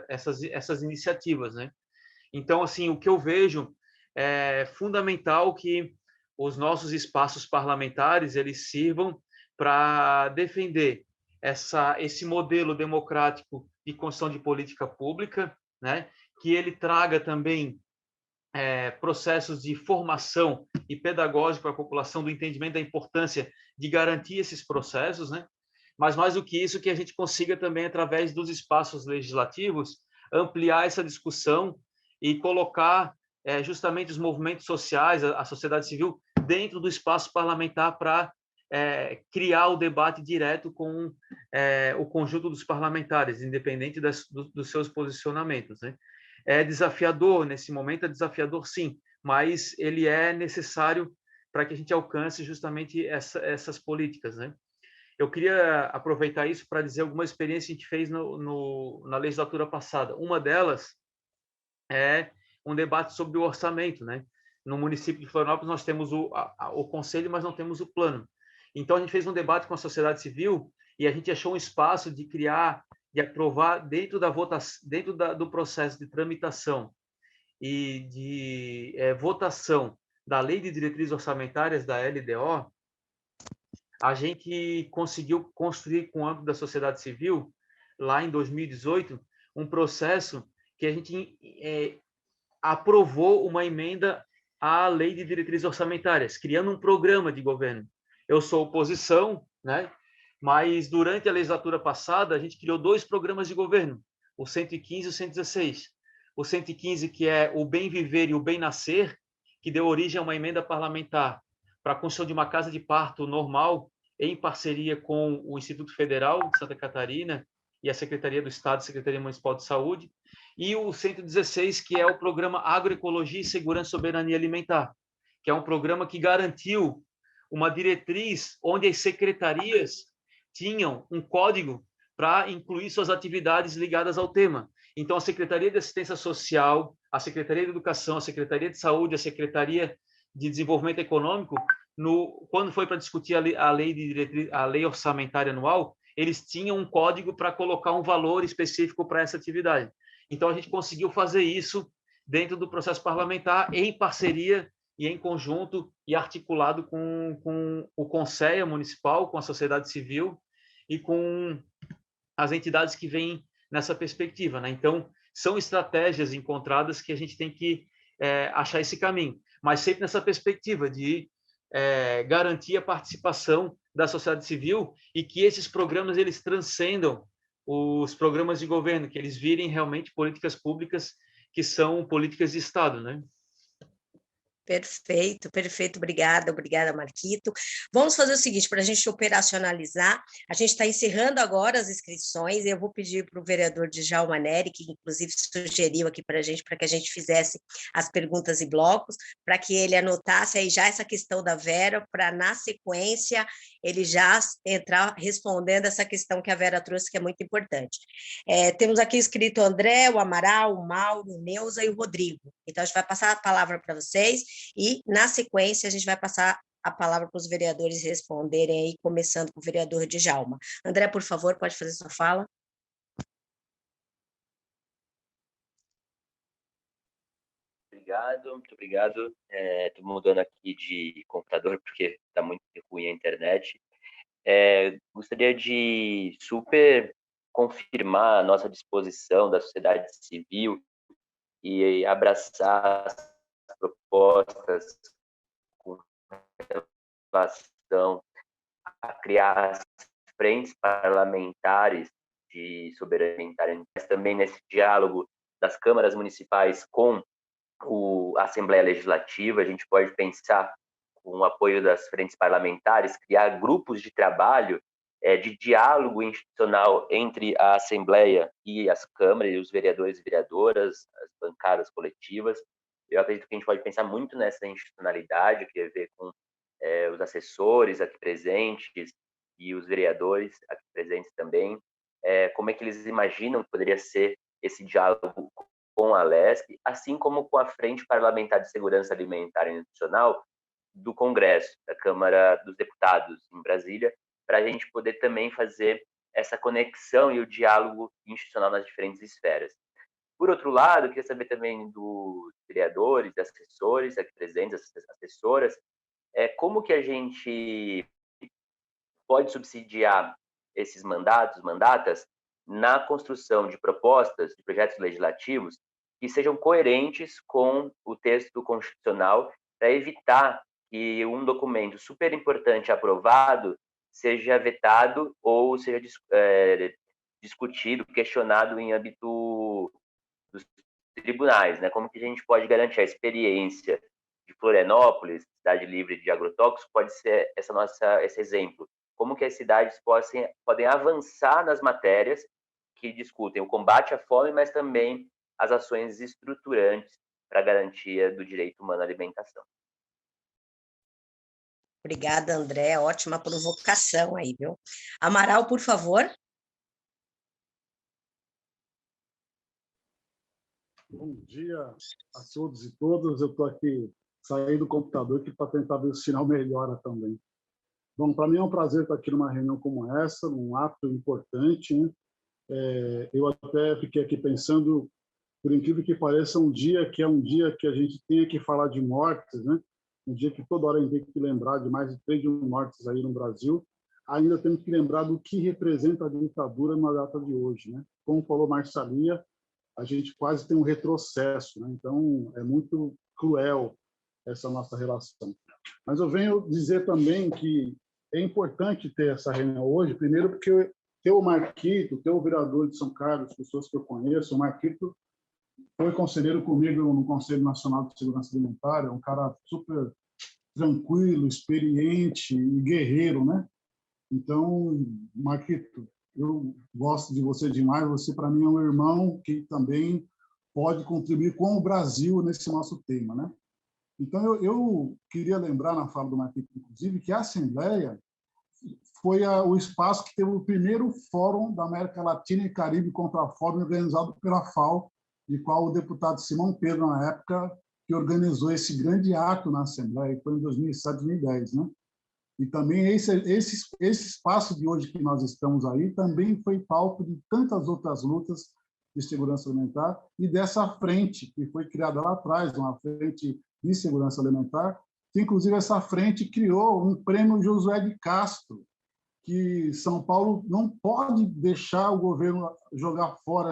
C: essas iniciativas, né? Então, assim, o que eu vejo é fundamental que os nossos espaços parlamentares eles sirvam para defender esse modelo democrático de construção de política pública, né? Que ele traga também processos de formação e pedagógico para a população, do entendimento da importância de garantir esses processos, né? Mas mais do que isso, que a gente consiga também, através dos espaços legislativos, ampliar essa discussão e colocar justamente os movimentos sociais, a sociedade civil, dentro do espaço parlamentar para criar o debate direto com o conjunto dos parlamentares, independente dos seus posicionamentos, né? É desafiador, nesse momento é desafiador sim, mas ele é necessário para que a gente alcance justamente essas políticas, né? Eu queria aproveitar isso para dizer algumas experiências que a gente fez na legislatura passada. Uma delas é um debate sobre o orçamento, né? No município de Florianópolis nós temos o conselho, mas não temos o plano. Então a gente fez um debate com a sociedade civil e a gente achou um espaço de criar, de aprovar dentro da votação, do processo de tramitação e de votação da Lei de Diretrizes Orçamentárias, da LDO, a gente conseguiu construir, com o âmbito da sociedade civil, lá em 2018, um processo que a gente aprovou uma emenda à Lei de Diretrizes Orçamentárias, criando um programa de governo. Eu sou oposição, né? Mas durante a legislatura passada, a gente criou 2 programas de governo, o 115 e o 116. O 115, que é o Bem Viver e o Bem Nascer, que deu origem a uma emenda parlamentar para a construção de uma casa de parto normal, em parceria com o Instituto Federal de Santa Catarina e a Secretaria do Estado, Secretaria Municipal de Saúde, e o 116, que é o programa Agroecologia e Segurança e Soberania Alimentar, que é um programa que garantiu uma diretriz onde as secretarias tinham um código para incluir suas atividades ligadas ao tema. Então, a Secretaria de Assistência Social, a Secretaria de Educação, a Secretaria de Saúde, a Secretaria de Desenvolvimento Econômico quando foi para discutir a lei orçamentária anual, eles tinham um código para colocar um valor específico para essa atividade. Então, a gente conseguiu fazer isso dentro do processo parlamentar, em parceria e em conjunto e articulado com o Conselho Municipal, com a sociedade civil e com as entidades que vêm nessa perspectiva, né? Então, são estratégias encontradas que a gente tem que achar esse caminho, mas sempre nessa perspectiva de garantir a participação da sociedade civil e que esses programas eles transcendam os programas de governo, que eles virem realmente políticas públicas que são políticas de Estado, né?
B: Perfeito, perfeito, obrigada, Marquito. Vamos fazer o seguinte, para a gente operacionalizar, a gente está encerrando agora as inscrições, e eu vou pedir para o vereador Djalma Neri, que inclusive sugeriu aqui para que a gente fizesse as perguntas e blocos, para que ele anotasse aí já essa questão da Vera, para na sequência ele já entrar respondendo essa questão que a Vera trouxe, que é muito importante. Temos aqui escrito o André, o Amaral, o Mauro, o Neuza e o Rodrigo. Então, a gente vai passar a palavra para vocês, e, na sequência, a gente vai passar a palavra para os vereadores responderem aí, começando com o vereador Djalma. André, por favor, pode fazer sua fala.
F: Obrigado, muito obrigado. Estou mudando aqui de computador porque está muito ruim a internet. Gostaria de super confirmar a nossa disposição da sociedade civil e abraçar as propostas com relação a criar as frentes parlamentares de soberania alimentar, mas também nesse diálogo das câmaras municipais com a Assembleia Legislativa. A gente pode pensar, com o apoio das frentes parlamentares, criar grupos de trabalho de diálogo institucional entre a Assembleia e as câmaras, e os vereadores e vereadoras, as bancadas coletivas. Eu acredito que a gente pode pensar muito nessa institucionalidade, que tem a ver com os assessores aqui presentes e os vereadores aqui presentes também. Como é que eles imaginam que poderia ser esse diálogo com a LESC, assim como com a Frente Parlamentar de Segurança Alimentar e Nutricional do Congresso, da Câmara dos Deputados em Brasília, para a gente poder também fazer essa conexão e o diálogo institucional nas diferentes esferas. Por outro lado, eu queria saber também dos vereadores, assessores aqui presentes, assessoras, como que a gente pode subsidiar esses mandatas na construção de propostas, de projetos legislativos que sejam coerentes com o texto constitucional, para evitar que um documento super importante aprovado seja vetado ou seja discutido, questionado em âmbito dos tribunais, né? Como que a gente pode garantir a experiência de Florianópolis, cidade livre de agrotóxicos, pode ser esse exemplo. Como que as cidades podem avançar nas matérias que discutem o combate à fome, mas também as ações estruturantes para a garantia do direito humano à alimentação.
B: Obrigada, André. Ótima provocação aí, viu? Amaral, por favor.
G: Bom dia a todos e todas. Eu estou aqui saindo do computador aqui para tentar ver se o sinal melhora também. Bom, para mim é um prazer estar aqui numa reunião como essa, num ato importante, né? Eu até fiquei aqui pensando, por incrível que pareça, um dia que a gente tenha que falar de mortes, né? Um dia que toda hora a gente tem que lembrar de mais de 3 mil mortes aí no Brasil, ainda temos que lembrar do que representa a ditadura na data de hoje, né? Como falou Marsalia, a gente quase tem um retrocesso, né? Então é muito cruel essa nossa relação. Mas eu venho dizer também que é importante ter essa reunião hoje, primeiro porque ter o Marquito, ter o vereador de São Carlos, pessoas que eu conheço, o Marquito foi conselheiro comigo no Conselho Nacional de Segurança Alimentar, é um cara super tranquilo, experiente e guerreiro, né? Então, Marquito, eu gosto de você demais, você para mim é um irmão que também pode contribuir com o Brasil nesse nosso tema, né? Então, eu queria lembrar na fala do Marquito, inclusive, que a Assembleia foi o espaço que teve o primeiro Fórum da América Latina e Caribe contra a Fome, organizado pela FAO, de qual o deputado Simão Pedro, na época, que organizou esse grande ato na Assembleia, que foi em 2007, 2010, né? E também esse espaço de hoje que nós estamos aí também foi palco de tantas outras lutas de segurança alimentar e dessa frente que foi criada lá atrás, uma frente de segurança alimentar, que inclusive essa frente criou um prêmio Josué de Castro, que São Paulo não pode deixar o governo jogar fora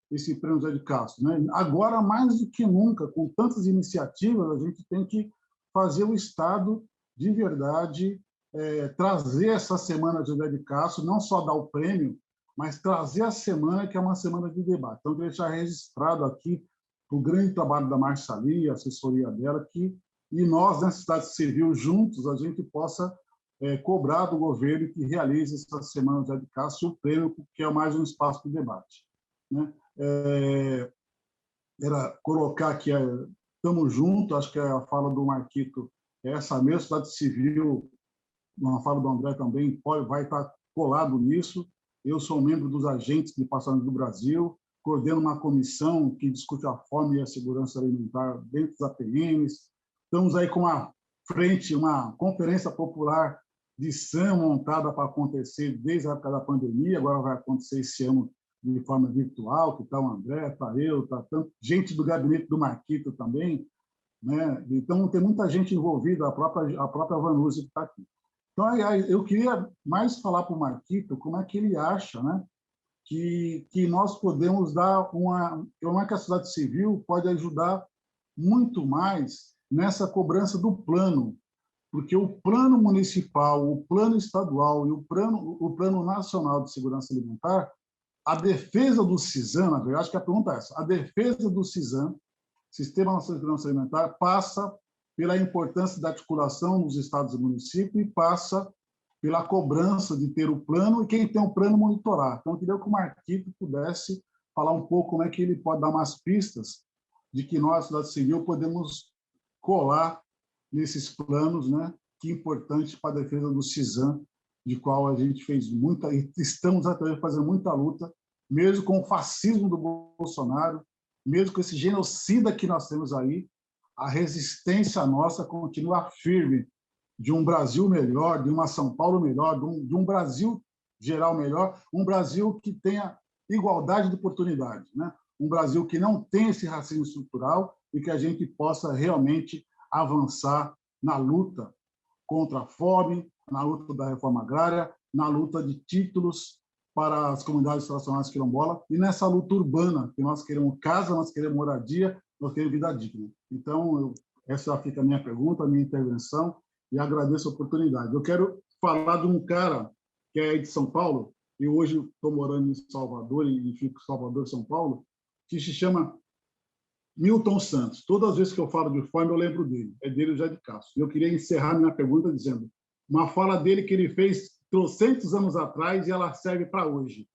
G: esse prêmio Josué de Castro, né? Agora, mais do que nunca, com tantas iniciativas, a gente tem que fazer o Estado de verdade, trazer essa semana de José de Castro, não só dar o prêmio, mas trazer a semana, que é uma semana de debate. Então, deixar registrado aqui o grande trabalho da Marçali, a assessoria dela, e nós, na Cidade Civil, juntos, a gente possa cobrar do governo que realize essa semana de José de Castro, o prêmio, que é mais um espaço de debate, né? Era colocar aqui, estamos juntos, acho que a fala do Marquito essa mesma, Cidade Civil, uma fala do André também, vai estar colado nisso. Eu sou membro dos agentes de passagem do Brasil, coordeno uma comissão que discute a fome e a segurança alimentar dentro dos APMs. Estamos aí com uma conferência popular de SAM montada para acontecer desde a época da pandemia, agora vai acontecer esse ano de forma virtual, que está o André, está eu, está gente do gabinete do Marquito também, né? Então, tem muita gente envolvida, a própria Vanusa que está aqui. Então, eu queria mais falar para o Marquito como é que ele acha, né, que nós podemos dar como é que a sociedade civil pode ajudar muito mais nessa cobrança do plano, porque o plano municipal, o plano estadual e o plano nacional de segurança alimentar, a defesa do CISAM, na verdade, acho que a pergunta é essa, a defesa do CISAM, Sistema Nacional de Segurança Alimentar, passa pela importância da articulação nos estados e municípios e passa pela cobrança de ter o plano e quem tem o plano monitorar. Então, eu queria que o Marquito pudesse falar um pouco como é que ele pode dar umas pistas de que nós, Cidade Civil, podemos colar nesses planos, né, que é importante para a defesa do CISAM, de qual a gente fez muita, e estamos até fazendo muita luta, mesmo com o fascismo do Bolsonaro, mesmo com esse genocida que nós temos aí, a resistência nossa continua firme de um Brasil melhor, de uma São Paulo melhor, de um Brasil geral melhor, um Brasil que tenha igualdade de oportunidade, né? Um Brasil que não tem esse racismo estrutural e que a gente possa realmente avançar na luta contra a fome, na luta da reforma agrária, na luta de títulos para as comunidades tradicionais quilombolas e nessa luta urbana, que nós queremos casa, nós queremos moradia, nós queremos vida digna. Então, essa fica a minha pergunta, a minha intervenção, e agradeço a oportunidade. Eu quero falar de um cara que é de São Paulo, e hoje estou morando em Salvador, e fico em Salvador, São Paulo, que se chama Milton Santos. Todas as vezes que eu falo de fome, eu lembro dele. É dele já de Castro. Eu queria encerrar minha pergunta dizendo uma fala dele que ele fez 300 anos atrás e ela serve para hoje.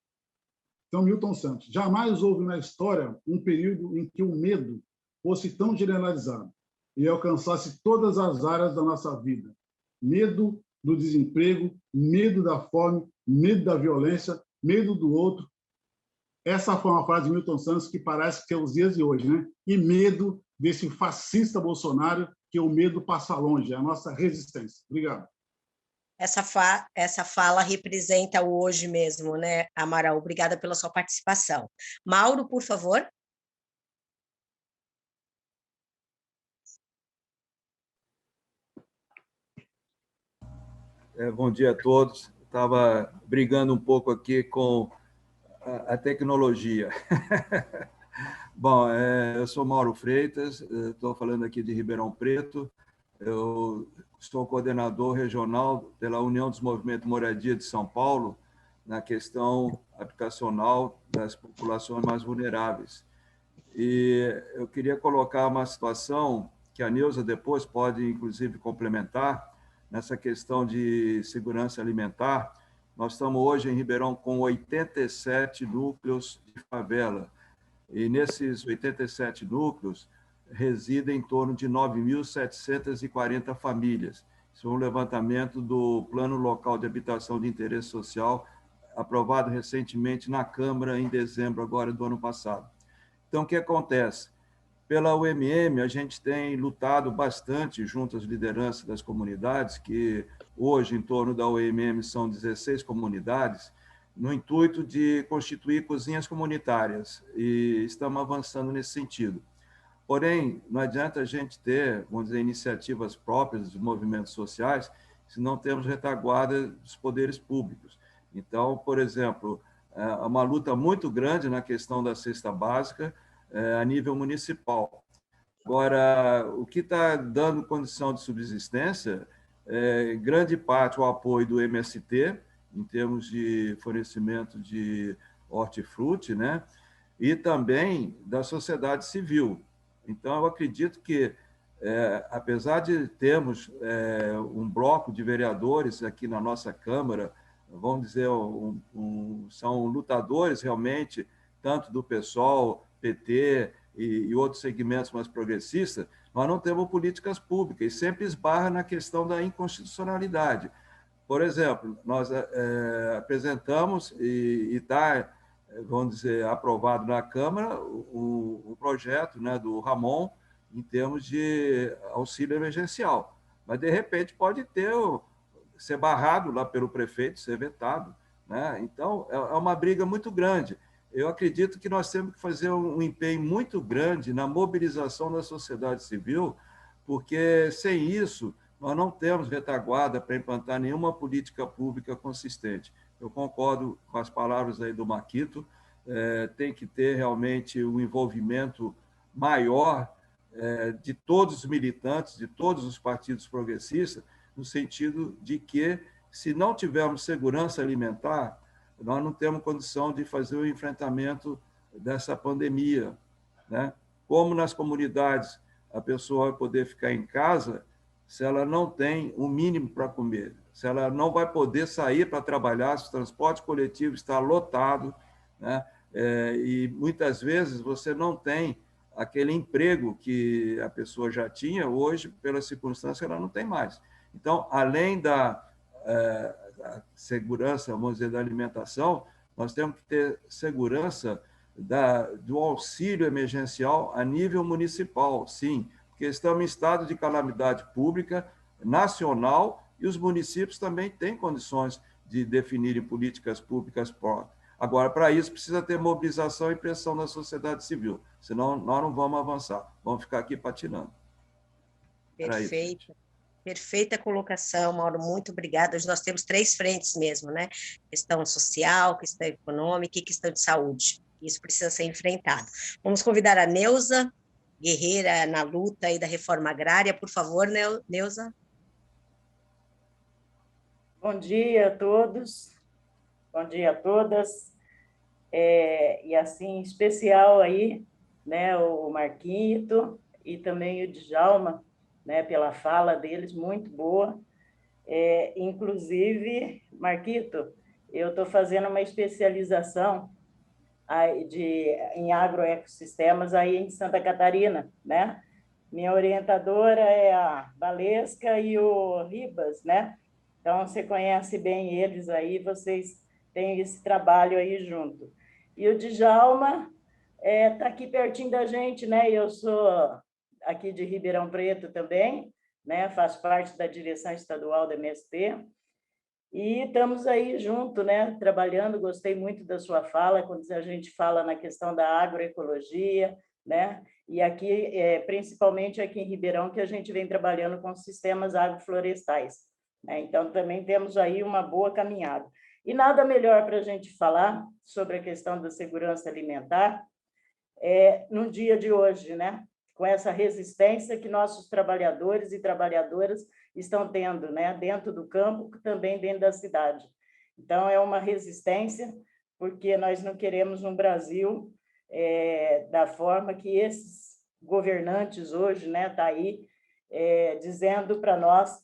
G: Então, Milton Santos, jamais houve na história um período em que o medo fosse tão generalizado e alcançasse todas as áreas da nossa vida. Medo do desemprego, medo da fome, medo da violência, medo do outro. Essa foi uma frase de Milton Santos que parece que é os dias de hoje, né? E medo desse fascista Bolsonaro, que o medo passa longe, é a nossa resistência. Obrigado.
B: Essa fala representa o hoje mesmo, né, Amaral? Obrigada pela sua participação. Mauro, por favor.
H: Bom dia a todos. Estava brigando um pouco aqui com a tecnologia. Bom, eu sou Mauro Freitas, estou falando aqui de Ribeirão Preto. Eu sou coordenador regional pela União dos Movimentos Moradia de São Paulo, na questão habitacional das populações mais vulneráveis. E eu queria colocar uma situação que a Neuza depois pode, inclusive, complementar, nessa questão de segurança alimentar. Nós estamos hoje em Ribeirão com 87 núcleos de favela, e nesses 87 núcleos residem em torno de 9.740 famílias. Isso é um levantamento do Plano Local de Habitação de Interesse Social, aprovado recentemente na Câmara, em dezembro agora do ano passado. Então, o que acontece? pela UMM, a gente tem lutado bastante junto às lideranças das comunidades, que hoje, em torno da UMM, são 16 comunidades, no intuito de constituir cozinhas comunitárias, e estamos avançando nesse sentido. Porém, não adianta a gente ter, vamos dizer, iniciativas próprias dos movimentos sociais, se não temos retaguarda dos poderes públicos. Então, por exemplo, há uma luta muito grande na questão da cesta básica a nível municipal. Agora, o que está dando condição de subsistência é, em grande parte, o apoio do MST, em termos de fornecimento de hortifruti, né? E também da sociedade civil. Então, eu acredito que, apesar de termos um bloco de vereadores aqui na nossa Câmara, vamos dizer, são lutadores realmente, tanto do PSOL, PT e outros segmentos mais progressistas, nós não temos políticas públicas e sempre esbarra na questão da inconstitucionalidade. Por exemplo, nós apresentamos e está, vamos dizer, aprovado na Câmara o projeto, né, do Ramon em termos de auxílio emergencial. Mas, de repente, pode ser barrado lá pelo prefeito, ser vetado, né? Então, é uma briga muito grande. Eu acredito que nós temos que fazer um empenho muito grande na mobilização da sociedade civil, porque, sem isso, nós não temos retaguarda para implantar nenhuma política pública consistente. Eu concordo com as palavras aí do Marquito, tem que ter realmente um envolvimento maior de todos os militantes, de todos os partidos progressistas, no sentido de que, se não tivermos segurança alimentar, nós não temos condição de fazer o enfrentamento dessa pandemia, né? Como nas comunidades a pessoa vai poder ficar em casa se ela não tem o mínimo para comer, se ela não vai poder sair para trabalhar, se o transporte coletivo está lotado, né? E muitas vezes você não tem aquele emprego que a pessoa já tinha, hoje, pela circunstância, ela não tem mais. Então, além da segurança, vamos dizer, da alimentação, nós temos que ter segurança do auxílio emergencial a nível municipal, sim, porque estamos em estado de calamidade pública nacional e os municípios também têm condições de definirem políticas públicas próprias. Agora, para isso, precisa ter mobilização e pressão da sociedade civil, senão nós não vamos avançar, vamos ficar aqui patinando.
B: Perfeito. Perfeita colocação, Mauro, muito obrigada. Hoje nós temos 3 frentes mesmo, né? Questão social, questão econômica e questão de saúde. Isso precisa ser enfrentado. Vamos convidar a Neuza, guerreira na luta aí da reforma agrária. Por favor, Neuza.
I: Bom dia a todos, bom dia a todas. E assim, em especial aí, né, o Marquito e também o Djalma, né, pela fala deles, muito boa. Inclusive, Marquito, eu estou fazendo uma especialização em agroecossistemas aí em Santa Catarina, né? Minha orientadora é a Valesca e o Ribas, né? Então, você conhece bem eles aí, vocês têm esse trabalho aí junto. E o Djalma está aqui pertinho da gente, né? Eu sou aqui de Ribeirão Preto também, né? Faço parte da direção estadual da MST. E estamos aí junto, né? Trabalhando. Gostei muito da sua fala, quando a gente fala na questão da agroecologia, né? E aqui, principalmente aqui em Ribeirão, que a gente vem trabalhando com sistemas agroflorestais, né? Então, também temos aí uma boa caminhada. E nada melhor para a gente falar sobre a questão da segurança alimentar no dia de hoje, né? Com essa resistência que nossos trabalhadores e trabalhadoras estão tendo, né? Dentro do campo, também dentro da cidade. Então, é uma resistência, porque nós não queremos um Brasil da forma que esses governantes hoje, né, tá aí dizendo para nós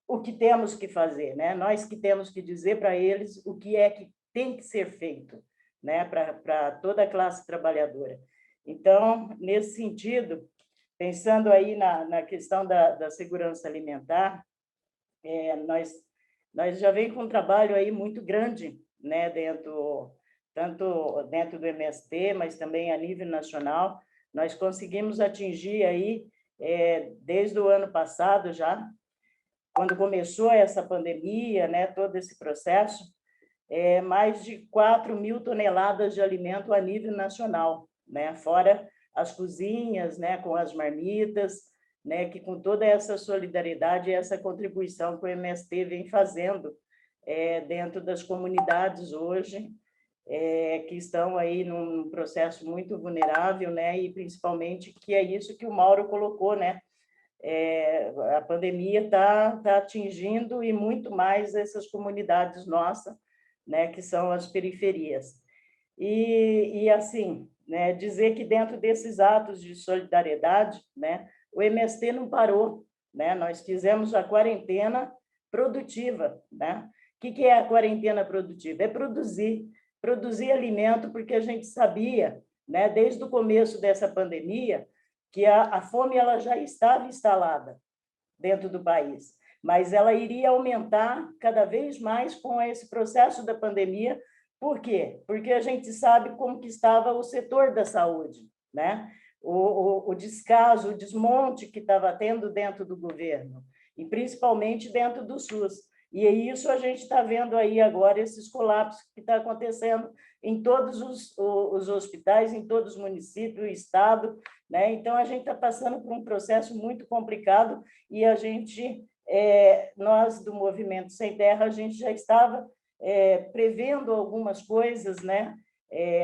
I: o que temos que fazer, né? Nós que temos que dizer para eles o que é que tem que ser feito, né, para toda a classe trabalhadora. Então, nesse sentido, pensando aí na questão da segurança alimentar, nós já vem com um trabalho aí muito grande, né, tanto dentro do MST, mas também a nível nacional, Nós conseguimos atingir aí, desde o ano passado já, quando começou essa pandemia, né, todo esse processo, mais de 4.000 toneladas de alimento a nível nacional, né, fora as cozinhas, né, com as marmitas, né, que com toda essa solidariedade e essa contribuição que o MST vem fazendo dentro das comunidades hoje, que estão aí num processo muito vulnerável, né, e principalmente que é isso que o Mauro colocou, né, a pandemia está atingindo e muito mais essas comunidades nossas, né, que são as periferias. E assim, né, dizer que dentro desses atos de solidariedade, né, o MST não parou, né, nós fizemos a quarentena produtiva, né? O que é a quarentena produtiva? É produzir alimento, porque a gente sabia, né, desde o começo dessa pandemia, que a fome ela já estava instalada dentro do país, mas ela iria aumentar cada vez mais com esse processo da pandemia. Por quê? Porque a gente sabe como que estava o setor da saúde, né? O descaso, o desmonte que estava tendo dentro do governo, e principalmente dentro do SUS. E é isso a gente está vendo aí agora, esses colapsos que está acontecendo em todos os hospitais, em todos os municípios, estado, né? Então, a gente está passando por um processo muito complicado e a gente, nós do Movimento Sem Terra, a gente já estava prevendo algumas coisas, né?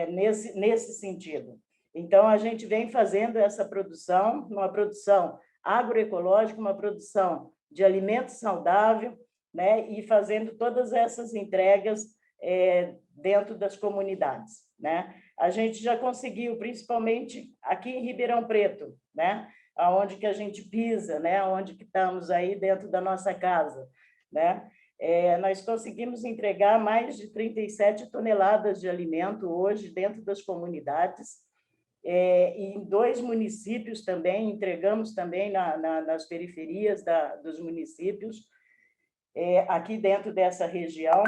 I: Nesse sentido. Então, a gente vem fazendo essa produção, uma produção agroecológica, uma produção de alimento saudável, né, e fazendo todas essas entregas dentro das comunidades, né? A gente já conseguiu, principalmente aqui em Ribeirão Preto, né, aonde que a gente pisa, né, onde que estamos aí dentro da nossa casa, né? Nós conseguimos entregar mais de 37 toneladas de alimento hoje dentro das comunidades, e em 2 municípios também, entregamos também nas periferias dos municípios, aqui dentro dessa região.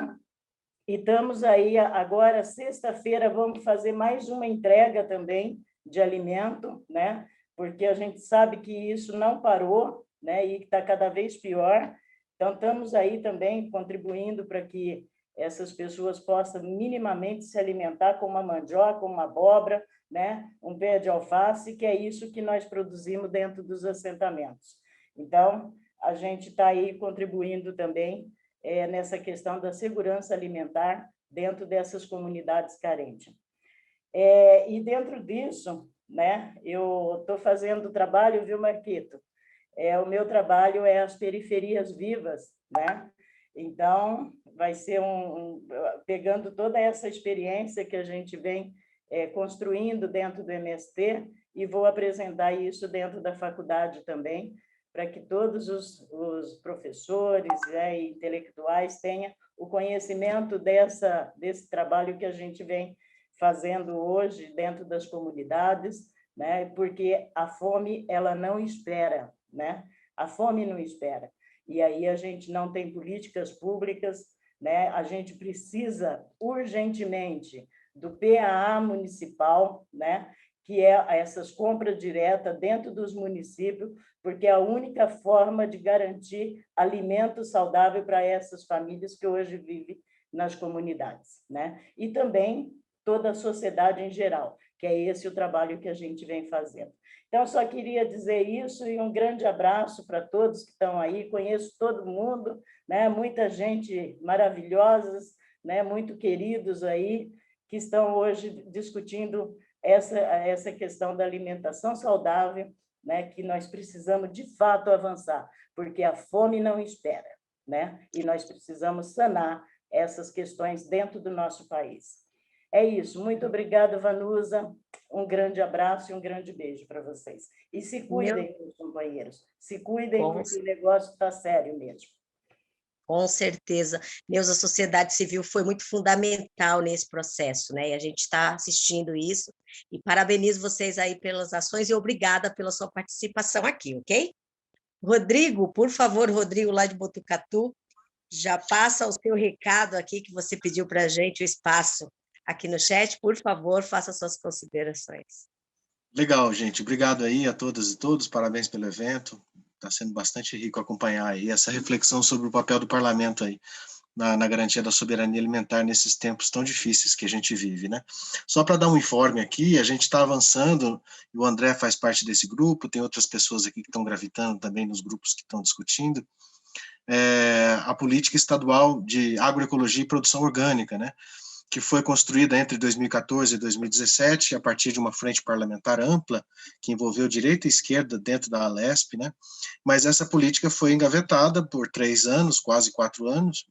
I: E estamos aí, agora, sexta-feira, vamos fazer mais uma entrega também de alimento, né? Porque a gente sabe que isso não parou, né? E está cada vez pior. Então, estamos aí também contribuindo para que essas pessoas possam minimamente se alimentar com uma mandioca, com uma abóbora, né? Um pé de alface, que é isso que nós produzimos dentro dos assentamentos. Então, a gente está aí contribuindo também nessa questão da segurança alimentar dentro dessas comunidades carentes. E dentro disso, né, eu estou fazendo trabalho, viu, Marquito? O meu trabalho é as periferias vivas, né? Então, vai ser pegando toda essa experiência que a gente vem construindo dentro do MST, e vou apresentar isso dentro da faculdade também, para que todos os professores e intelectuais tenham o conhecimento desse trabalho que a gente vem fazendo hoje dentro das comunidades, né? Porque a fome, ela não espera, né? A fome não espera. E aí a gente não tem políticas públicas, né? A gente precisa urgentemente do PAA municipal, né? Que é essas compras diretas dentro dos municípios, porque é a única forma de garantir alimento saudável para essas famílias que hoje vivem nas comunidades, né? E também toda a sociedade em geral, que é esse o trabalho que a gente vem fazendo. Então, só queria dizer isso e um grande abraço para todos que estão aí. Conheço todo mundo, né? Muita gente maravilhosa, né? Muito queridos aí, que estão hoje discutindo essa questão da alimentação saudável, né, que nós precisamos, de fato, avançar, porque a fome não espera, né? E nós precisamos sanar essas questões dentro do nosso país. É isso. Muito obrigada, Vanusa. Um grande abraço e um grande beijo para vocês. E se cuidem, meus companheiros. Se cuidem, porque o negócio está sério mesmo.
B: Com certeza. Neuza, a sociedade civil foi muito fundamental nesse processo, né? E a gente está assistindo isso. E parabenizo vocês aí pelas ações e obrigada pela sua participação aqui, ok? Rodrigo, por favor, Rodrigo, lá de Botucatu, já passa o seu recado aqui que você pediu para a gente, o espaço aqui no chat. Por favor, faça suas considerações.
J: Legal, gente. Obrigado aí a todas e todos. Parabéns pelo evento. Está sendo bastante rico acompanhar aí essa reflexão sobre o papel do parlamento aí na garantia da soberania alimentar nesses tempos tão difíceis que a gente vive, né? Só para dar um informe aqui, a gente está avançando, e o André faz parte desse grupo, tem outras pessoas aqui que estão gravitando também nos grupos que estão discutindo, a política estadual de agroecologia e produção orgânica, né? Que foi construída entre 2014 e 2017, a partir de uma frente parlamentar ampla, que envolveu direita e esquerda dentro da Alesp, né? Mas essa política foi engavetada por 3 anos, quase 4 anos,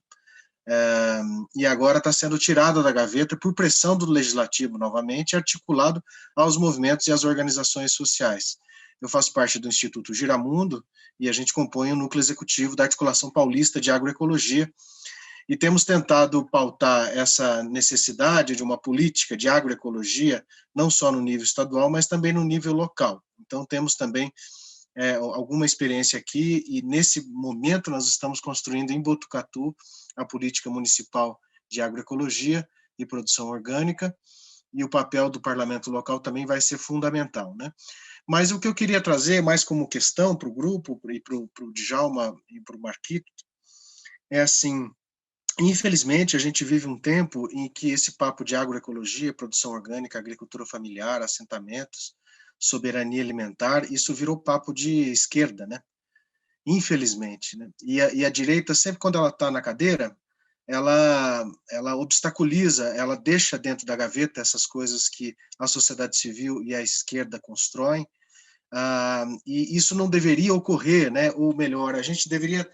J: e agora está sendo tirada da gaveta por pressão do legislativo novamente, articulado aos movimentos e às organizações sociais. Eu faço parte do Instituto Giramundo e a gente compõe o núcleo executivo da Articulação Paulista de Agroecologia, e temos tentado pautar essa necessidade de uma política de agroecologia, não só no nível estadual, mas também no nível local. Então, temos também alguma experiência aqui, e nesse momento nós estamos construindo em Botucatu a política municipal de agroecologia e produção orgânica, e o papel do parlamento local também vai ser fundamental, né? Mas o que eu queria trazer mais como questão para o grupo, e para o Djalma e para o Marquito, é assim, infelizmente, a gente vive um tempo em que esse papo de agroecologia, produção orgânica, agricultura familiar, assentamentos, soberania alimentar, isso virou papo de esquerda, né? Infelizmente, né? E a direita, sempre quando ela está na cadeira, ela obstaculiza, ela deixa dentro da gaveta essas coisas que a sociedade civil e a esquerda constroem, e isso não deveria ocorrer, né? Ou melhor, a gente deveria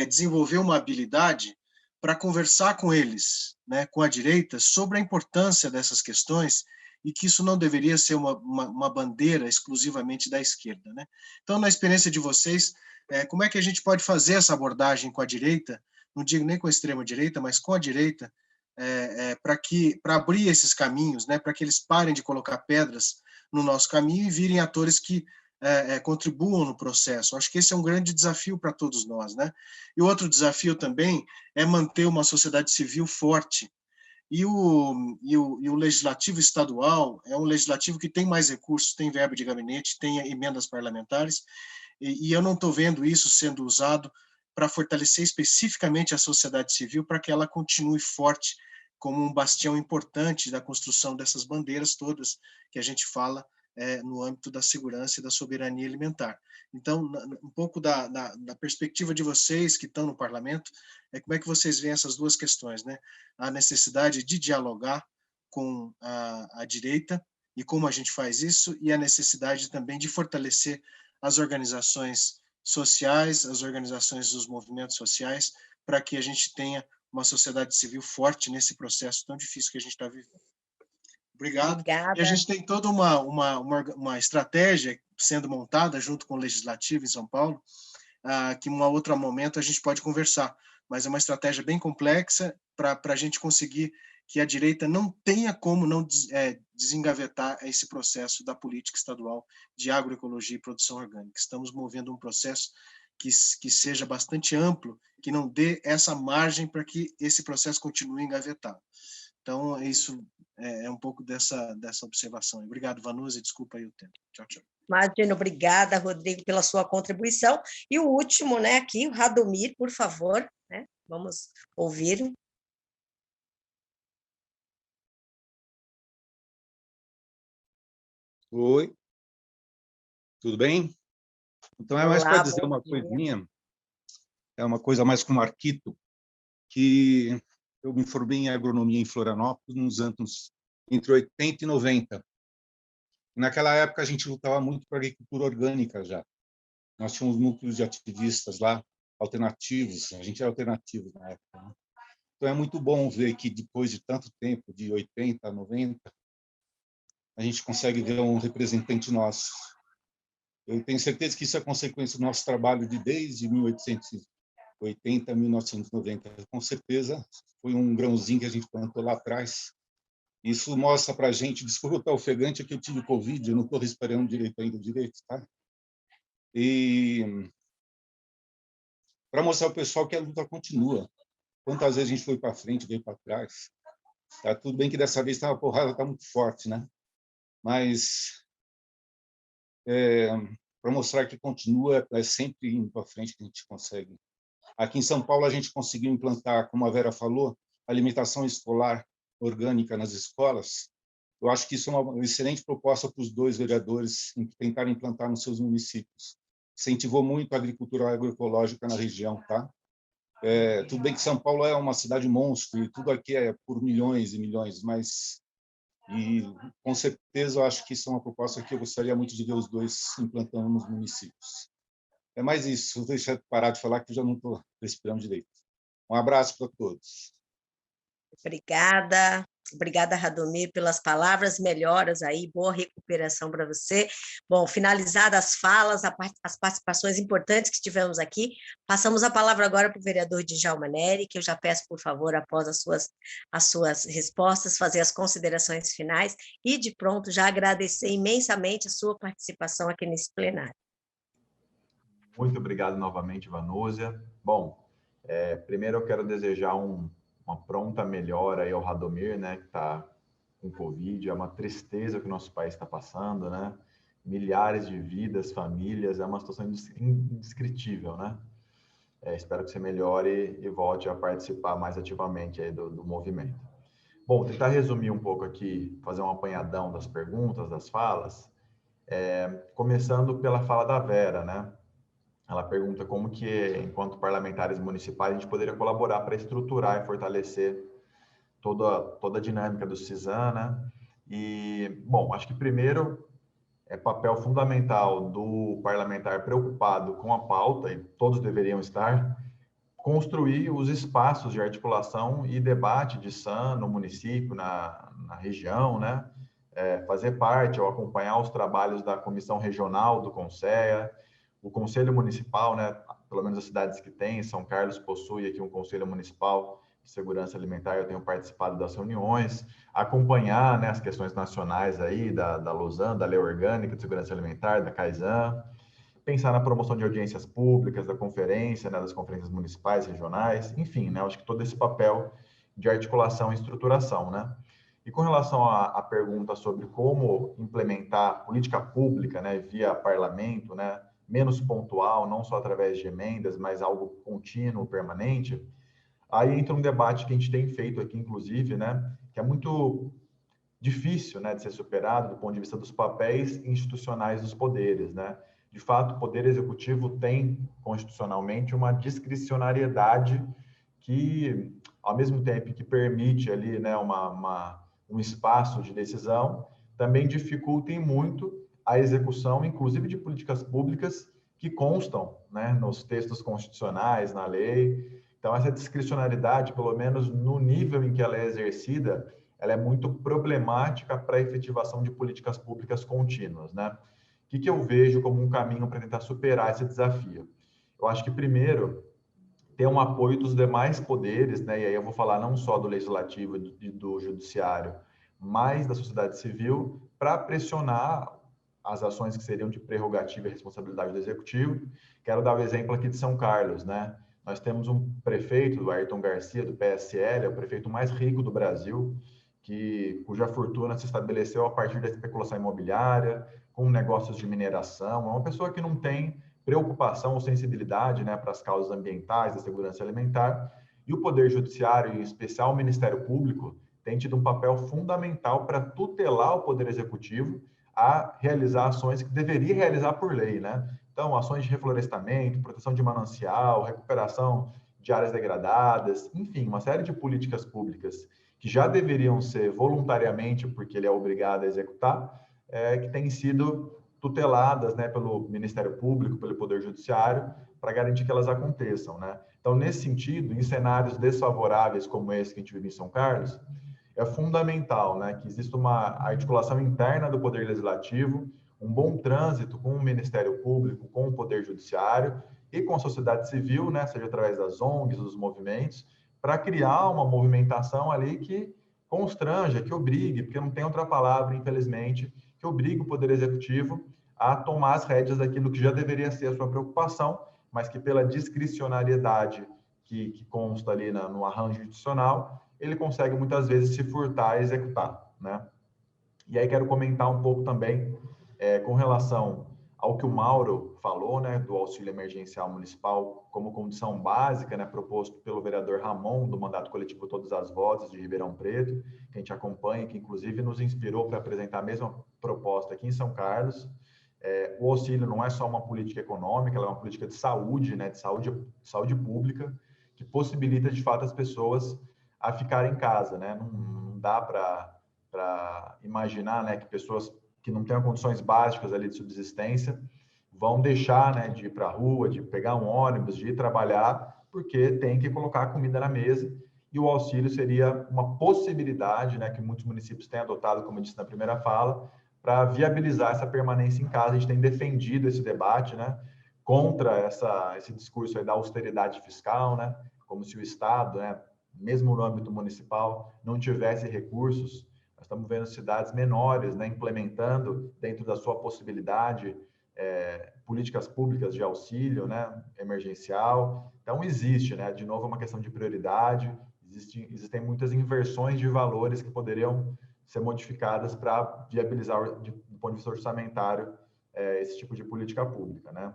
J: desenvolver uma habilidade para conversar com eles, né, com a direita, sobre a importância dessas questões, e que isso não deveria ser uma bandeira exclusivamente da esquerda, né? Então, na experiência de vocês, como é que a gente pode fazer essa abordagem com a direita, não digo nem com a extrema-direita, mas com a direita, para abrir esses caminhos, né, para que eles parem de colocar pedras no nosso caminho e virem atores que contribuam no processo. Acho que esse é um grande desafio para todos nós, né? E outro desafio também é manter uma sociedade civil forte. E o legislativo estadual é um legislativo que tem mais recursos, tem verba de gabinete, tem emendas parlamentares, e eu não estou vendo isso sendo usado para fortalecer especificamente a sociedade civil, para que ela continue forte como um bastião importante da construção dessas bandeiras todas que a gente fala no âmbito da segurança e da soberania alimentar. Então, um pouco da perspectiva de vocês que estão no parlamento, como é que vocês veem essas duas questões, né? A necessidade de dialogar com a direita, e como a gente faz isso, e a necessidade também de fortalecer as organizações sociais, as organizações dos movimentos sociais, para que a gente tenha uma sociedade civil forte nesse processo tão difícil que a gente está vivendo. Obrigado.
B: Obrigada.
J: E a gente tem toda uma estratégia sendo montada junto com o Legislativo em São Paulo, que em um outro momento a gente pode conversar, mas é uma estratégia bem complexa para a gente conseguir que a direita não tenha como não desengavetar esse processo da política estadual de agroecologia e produção orgânica. Estamos movendo um processo que seja bastante amplo, que não dê essa margem para que esse processo continue engavetado. Então, isso é um pouco dessa observação. Obrigado, Vanusa, desculpa aí o tempo. Tchau, tchau.
B: Imagina, obrigada, Rodrigo, pela sua contribuição. E o último, né, aqui, o Radomir, por favor, né? Vamos ouvir.
K: Oi, tudo bem? Então, é mais para dizer uma coisinha, é uma coisa mais com o Marquito, que eu me formei em agronomia em Florianópolis nos anos entre 80 e 90. Naquela época, a gente lutava muito para a agricultura orgânica já. Nós tínhamos núcleos de ativistas lá, alternativos, a gente era alternativo na época, né? Então, é muito bom ver que, depois de tanto tempo, de 80 a 90, a gente consegue ver um representante nosso. Eu tenho certeza que isso é consequência do nosso trabalho desde 1880 a 1990. Com certeza, foi um grãozinho que a gente plantou lá atrás. Isso mostra para a gente, desculpa eu estar ofegante, é que eu tive Covid, eu não estou respirando direito, tá? E para mostrar ao pessoal que a luta continua. Quantas vezes a gente foi para frente, veio para trás. Tá tudo bem que dessa vez a porrada está muito forte, né? Mas para mostrar que continua, é sempre indo para frente que a gente consegue. Aqui em São Paulo, a gente conseguiu implantar, como a Vera falou, alimentação escolar orgânica nas escolas. Eu acho que isso é uma excelente proposta para os 2 vereadores em tentarem implantar nos seus municípios. Incentivou muito a agricultura agroecológica na região, tá? Tudo bem que São Paulo é uma cidade monstro e tudo aqui é por milhões e milhões, mas com certeza eu acho que isso é uma proposta que eu gostaria muito de ver os 2 implantando nos municípios. É mais isso, vou deixar parar de falar que eu já não estou respirando direito. Um abraço para todos.
B: Obrigada, Radomir, pelas palavras, melhoras aí, boa recuperação para você. Bom, finalizadas as falas, as participações importantes que tivemos aqui, passamos a palavra agora para o vereador Djalma Neri, que eu já peço, por favor, após as suas respostas, fazer as considerações finais e, de pronto, já agradecer imensamente a sua participação aqui nesse plenário.
A: Muito obrigado novamente, Vanúzia. Bom, primeiro eu quero desejar uma pronta melhora aí ao Radomir, né, que está com Covid. É uma tristeza que o nosso país está passando, né? Milhares de vidas, famílias, é uma situação indescritível, né? Espero que você melhore e volte a participar mais ativamente aí do movimento. Bom, tentar resumir um pouco aqui, fazer um apanhadão das perguntas, das falas, começando pela fala da Vera, né? Ela pergunta como que, enquanto parlamentares municipais, a gente poderia colaborar para estruturar e fortalecer toda a dinâmica do CISAM, né? E, bom, acho que primeiro é papel fundamental do parlamentar preocupado com a pauta, e todos deveriam estar, construir os espaços de articulação e debate de SAM no município, na região, né? Fazer parte ou acompanhar os trabalhos da Comissão Regional do Conceia, o Conselho Municipal, né, pelo menos as cidades que têm, São Carlos possui aqui um Conselho Municipal de Segurança Alimentar, eu tenho participado das reuniões, acompanhar, né, as questões nacionais aí, da LOSAN, da Lei Orgânica de Segurança Alimentar, da CAISAM, pensar na promoção de audiências públicas, da conferência, né, das conferências municipais, regionais, enfim, né, acho que todo esse papel de articulação e estruturação, né. E com relação à pergunta sobre como implementar política pública, né, via parlamento, né, menos pontual, não só através de emendas, mas algo contínuo, permanente, aí entra um debate que a gente tem feito aqui, inclusive, né, que é muito difícil, né, de ser superado do ponto de vista dos papéis institucionais dos poderes, né. De fato, o Poder Executivo tem, constitucionalmente, uma discricionariedade que, ao mesmo tempo que permite ali, né, um espaço de decisão, também dificulta muito a execução, inclusive, de políticas públicas que constam, né, nos textos constitucionais, na lei. Então, essa discricionariedade, pelo menos no nível em que ela é exercida, ela é muito problemática para a efetivação de políticas públicas contínuas, né? O que eu vejo como um caminho para tentar superar esse desafio? Eu acho que, primeiro, ter um apoio dos demais poderes, né? E aí eu vou falar não só do Legislativo e do Judiciário, mas da sociedade civil, para pressionar as ações que seriam de prerrogativa e responsabilidade do Executivo. Quero dar o exemplo aqui de São Carlos, né? Nós temos um prefeito, o Ayrton Garcia, do PSL, é o prefeito mais rico do Brasil, cuja fortuna se estabeleceu a partir da especulação imobiliária, com negócios de mineração. É uma pessoa que não tem preocupação ou sensibilidade, né, para as causas ambientais, da segurança alimentar. E o Poder Judiciário, em especial o Ministério Público, tem tido um papel fundamental para tutelar o Poder Executivo a realizar ações que deveria realizar por lei, né? Então, ações de reflorestamento, proteção de manancial, recuperação de áreas degradadas, enfim, uma série de políticas públicas que já deveriam ser voluntariamente, porque ele é obrigado a executar, que têm sido tuteladas, né, pelo Ministério Público, pelo Poder Judiciário, para garantir que elas aconteçam, né? Então, nesse sentido, em cenários desfavoráveis como esse que a gente vive em São Carlos, é fundamental, né, que exista uma articulação interna do Poder Legislativo, um bom trânsito com o Ministério Público, com o Poder Judiciário e com a sociedade civil, né, seja através das ONGs, dos movimentos, para criar uma movimentação ali que constranja, que obrigue, porque não tem outra palavra, infelizmente, que obrigue o Poder Executivo a tomar as rédeas daquilo que já deveria ser a sua preocupação, mas que pela discricionariedade que consta ali no arranjo institucional, ele consegue muitas vezes se furtar e executar, né? E aí quero comentar um pouco também com relação ao que o Mauro falou, né, do auxílio emergencial municipal como condição básica, né, proposto pelo vereador Ramon, do mandato coletivo Todas as Vozes de Ribeirão Preto, que a gente acompanha, que inclusive nos inspirou para apresentar a mesma proposta aqui em São Carlos. O auxílio não é só uma política econômica, ela é uma política de saúde, né, de saúde pública, que possibilita, de fato, as pessoas a ficarem em casa, né? Não dá para imaginar, né, que pessoas que não tenham condições básicas ali de subsistência vão deixar, né, de ir para a rua, de pegar um ônibus, de ir trabalhar, porque tem que colocar a comida na mesa. E o auxílio seria uma possibilidade, né, que muitos municípios têm adotado, como eu disse na primeira fala, para viabilizar essa permanência em casa. A gente tem defendido esse debate, né, contra esse discurso aí da austeridade fiscal, né, como se o Estado, né, mesmo no âmbito municipal, não tivesse recursos. Nós estamos vendo cidades menores, né, implementando dentro da sua possibilidade políticas públicas de auxílio, né, emergencial. Então existe, né, de novo, uma questão de prioridade. Existem muitas inversões de valores que poderiam ser modificadas para viabilizar, do ponto de vista orçamentário, esse tipo de política pública, né?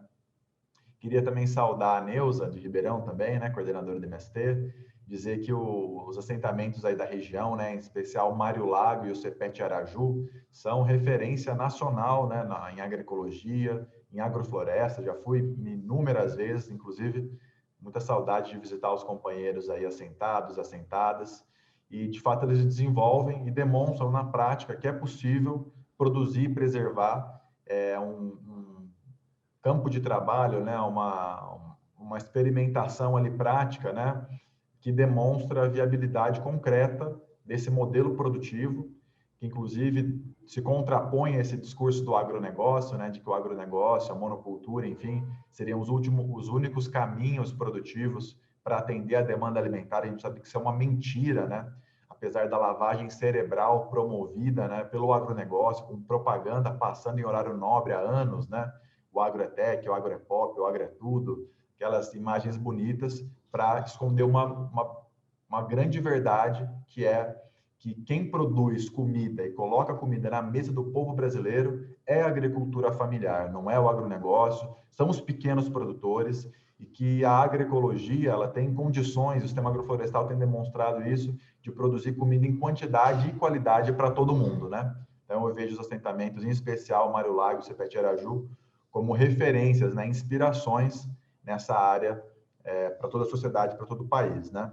A: Queria também saudar a Neuza, de Ribeirão também, né, coordenadora do MST, dizer que os assentamentos aí da região, né, em especial Mário Lago e o Cepete Araju, são referência nacional, né, em agroecologia, em agrofloresta. Já fui inúmeras vezes, inclusive, muita saudade de visitar os companheiros aí assentados, assentadas, e de fato eles desenvolvem e demonstram na prática que é possível produzir e preservar um campo de trabalho, né, uma experimentação ali prática, né, que demonstra a viabilidade concreta desse modelo produtivo, que inclusive se contrapõe a esse discurso do agronegócio, né, de que o agronegócio, a monocultura, enfim, seriam os únicos caminhos produtivos para atender a demanda alimentar. A gente sabe que isso é uma mentira, né? Apesar da lavagem cerebral promovida, né, pelo agronegócio, com propaganda passando em horário nobre há anos, né? O agro é tech, o agro é pop, o agro é tudo, aquelas imagens bonitas para esconder uma grande verdade, que é que quem produz comida e coloca comida na mesa do povo brasileiro é a agricultura familiar, não é o agronegócio, são os pequenos produtores, e que a agroecologia, ela tem condições, o sistema agroflorestal tem demonstrado isso, de produzir comida em quantidade e qualidade para todo mundo, né? Então eu vejo os assentamentos, em especial Mário Lago e Cepete Araju, como referências, né, inspirações nessa área para toda a sociedade, para todo o país, né?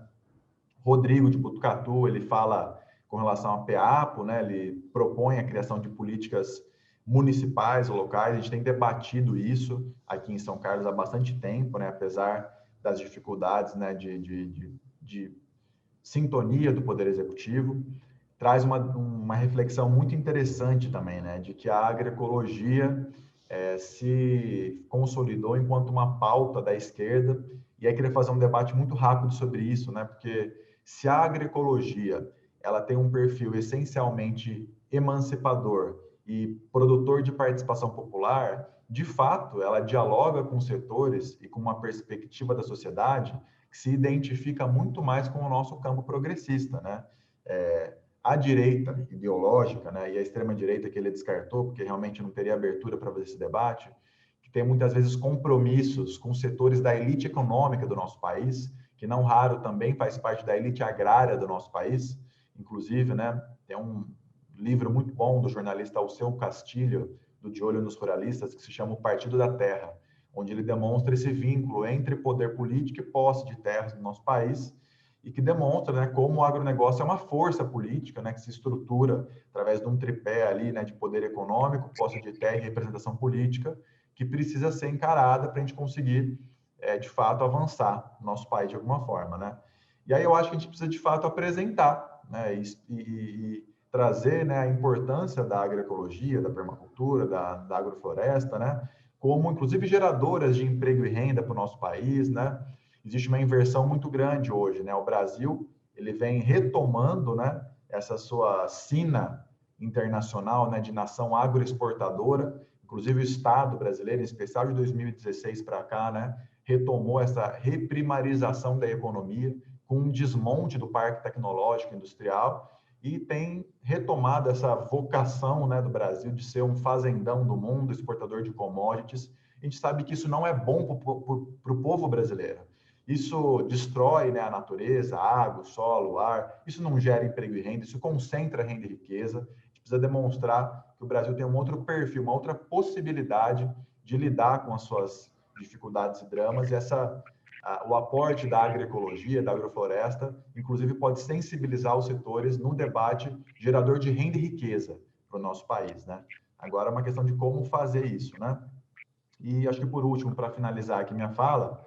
A: Rodrigo de Botucatu, ele fala com relação à PEAPO, né? Ele propõe a criação de políticas municipais ou locais. A gente tem debatido isso aqui em São Carlos há bastante tempo, né? Apesar das dificuldades, né, de sintonia do Poder Executivo. Traz uma reflexão muito interessante também, né? De que a agroecologia se consolidou enquanto uma pauta da esquerda. E aí queria fazer um debate muito rápido sobre isso, né? Porque se a agroecologia ela tem um perfil essencialmente emancipador e produtor de participação popular, de fato, ela dialoga com setores e com uma perspectiva da sociedade que se identifica muito mais com o nosso campo progressista, né? A direita ideológica, né, e a extrema-direita que ele descartou, porque realmente não teria abertura para fazer esse debate, que tem muitas vezes compromissos com setores da elite econômica do nosso país, que não raro também faz parte da elite agrária do nosso país. Inclusive, né, tem um livro muito bom do jornalista Alceu Castilho, do De Olho nos Ruralistas, que se chama O Partido da Terra, onde ele demonstra esse vínculo entre poder político e posse de terras no nosso país, e que demonstra, né, como o agronegócio é uma força política, né, que se estrutura através de um tripé ali, né, de poder econômico, posse de terra e representação política, que precisa ser encarada para a gente conseguir, de fato, avançar no nosso país de alguma forma, né? E aí eu acho que a gente precisa, de fato, apresentar, né, e trazer, né, a importância da agroecologia, da permacultura, da agrofloresta, né, como, inclusive, geradoras de emprego e renda para o nosso país, né? Existe uma inversão muito grande hoje, né? O Brasil, ele vem retomando, né, essa sua sina internacional, né, de nação agroexportadora. Inclusive o Estado brasileiro, em especial de 2016 para cá, né, retomou essa reprimarização da economia com um desmonte do parque tecnológico industrial e tem retomado essa vocação, né, do Brasil de ser um fazendão do mundo, exportador de commodities. A gente sabe que isso não é bom para o povo brasileiro. Isso destrói, né, a natureza, a água, o solo, o ar. Isso não gera emprego e renda, isso concentra renda e riqueza. A gente precisa demonstrar que o Brasil tem um outro perfil, uma outra possibilidade de lidar com as suas dificuldades e dramas, e o aporte da agroecologia, da agrofloresta, inclusive pode sensibilizar os setores num debate gerador de renda e riqueza para o nosso país, né? Agora é uma questão de como fazer isso, né? E acho que por último, para finalizar aqui minha fala,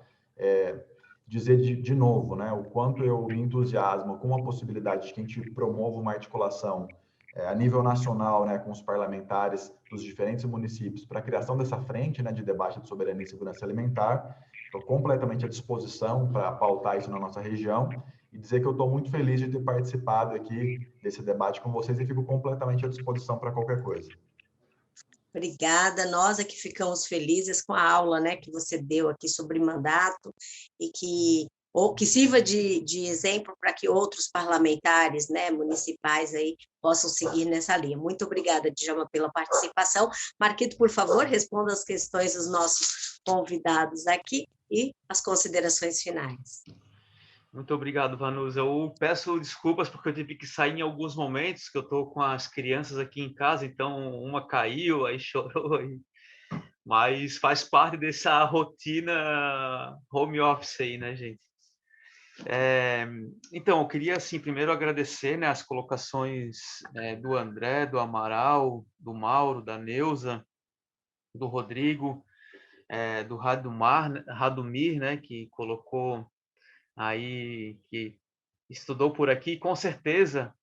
A: dizer de novo, né, o quanto eu me entusiasmo com a possibilidade de que a gente promova uma articulação a nível nacional, né, com os parlamentares dos diferentes municípios para a criação dessa frente, né, de debate de soberania e segurança alimentar. Estou completamente à disposição para pautar isso na nossa região e dizer que eu estou muito feliz de ter participado aqui desse debate com vocês e fico completamente à disposição para qualquer coisa.
B: Obrigada, nós é que ficamos felizes com a aula, né, que você deu aqui sobre mandato e que sirva de exemplo para que outros parlamentares, né, municipais aí possam seguir nessa linha. Muito obrigada, Djalma, pela participação. Marquito, por favor, responda as questões dos nossos convidados aqui e as considerações finais.
C: Muito obrigado, Vanusa. Eu peço desculpas porque eu tive que sair em alguns momentos, que eu estou com as crianças aqui em casa, então uma caiu, aí chorou, mas faz parte dessa rotina home office aí, né, gente? Então, eu queria, assim, primeiro agradecer, né, as colocações do André, do Amaral, do Mauro, da Neuza, do Rodrigo, do Radomir, né, que colocou aí, que estudou por aqui, com certeza,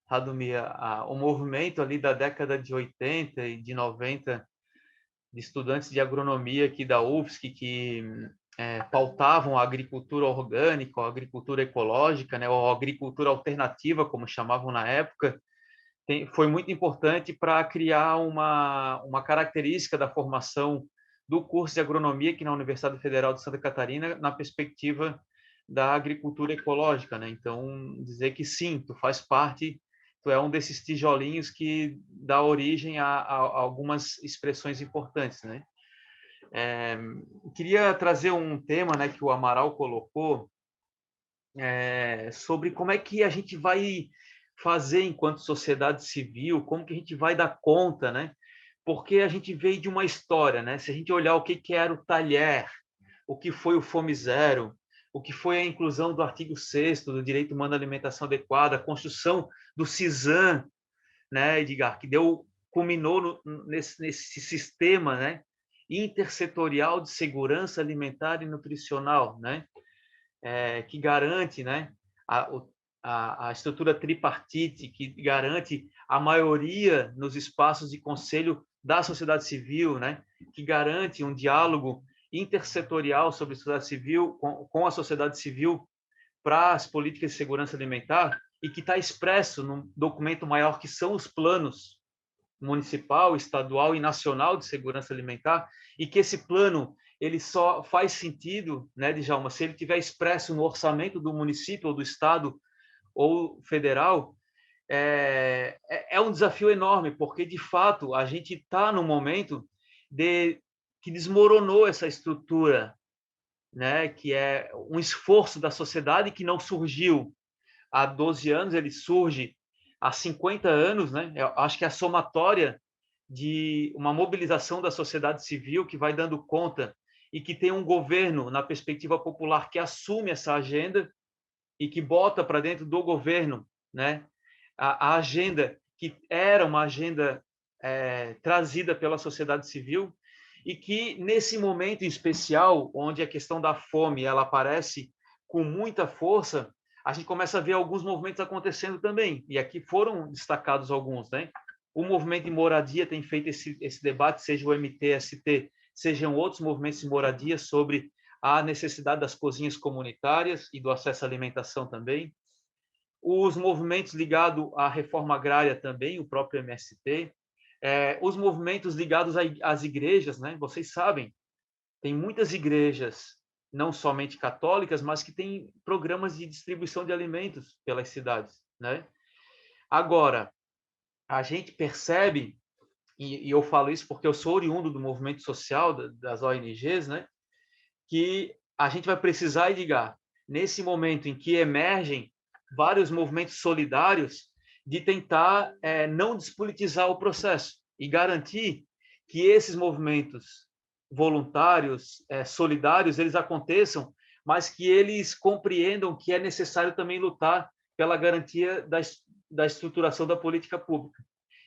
C: Radomir, o movimento ali da década de 80 e de 90, de estudantes de agronomia aqui da UFSC, que pautavam a agricultura orgânica, a agricultura ecológica, né, ou a agricultura alternativa, como chamavam na época, foi muito importante para criar uma característica da formação do curso de agronomia aqui na Universidade Federal de Santa Catarina, na perspectiva da agricultura ecológica, né? Então, dizer que sim, tu faz parte, tu é um desses tijolinhos que dá origem a algumas expressões importantes, né? Queria trazer um tema, né, que o Amaral colocou, sobre como é que a gente vai fazer enquanto sociedade civil, como que a gente vai dar conta, né? Porque a gente veio de uma história, né? Se a gente olhar o que era o Talher, o que foi o Fome Zero, o que foi a inclusão do artigo 6º do direito humano à alimentação adequada, a construção do CISAM, né, Edgar, que culminou nesse sistema, né, intersetorial de segurança alimentar e nutricional, né, que garante, né, a estrutura tripartite, que garante a maioria nos espaços de conselho da sociedade civil, né, que garante um diálogo intersetorial sobre a sociedade civil, com a sociedade civil para as políticas de segurança alimentar, e que está expresso num documento maior, que são os planos municipal, estadual e nacional de segurança alimentar, e que esse plano ele só faz sentido, né, Djalma, se ele tiver expresso no orçamento do município ou do estado ou federal. É um desafio enorme, porque, de fato, a gente está no momento que desmoronou essa estrutura, né, que é um esforço da sociedade que não surgiu há 12 anos, ele surge há 50 anos, né? Eu acho que é a somatória de uma mobilização da sociedade civil que vai dando conta e que tem um governo, na perspectiva popular, que assume essa agenda e que bota para dentro do governo, né, a agenda que era uma agenda trazida pela sociedade civil, e que, nesse momento em especial, onde a questão da fome ela aparece com muita força, a gente começa a ver alguns movimentos acontecendo também, e aqui foram destacados alguns, né? O movimento de moradia tem feito esse debate, seja o MTST, sejam outros movimentos de moradia, sobre a necessidade das cozinhas comunitárias e do acesso à alimentação também. Os movimentos ligados à reforma agrária também, o próprio MST. Os movimentos ligados às igrejas, né? Vocês sabem, tem muitas igrejas, não somente católicas, mas que têm programas de distribuição de alimentos pelas cidades, né? Agora, a gente percebe, e eu falo isso porque eu sou oriundo do movimento social, das ONGs, né, que a gente vai precisar, Edgar, nesse momento em que emergem vários movimentos solidários, de tentar não despolitizar o processo e garantir que esses movimentos voluntários, solidários, eles aconteçam, mas que eles compreendam que é necessário também lutar pela garantia da estruturação da política pública.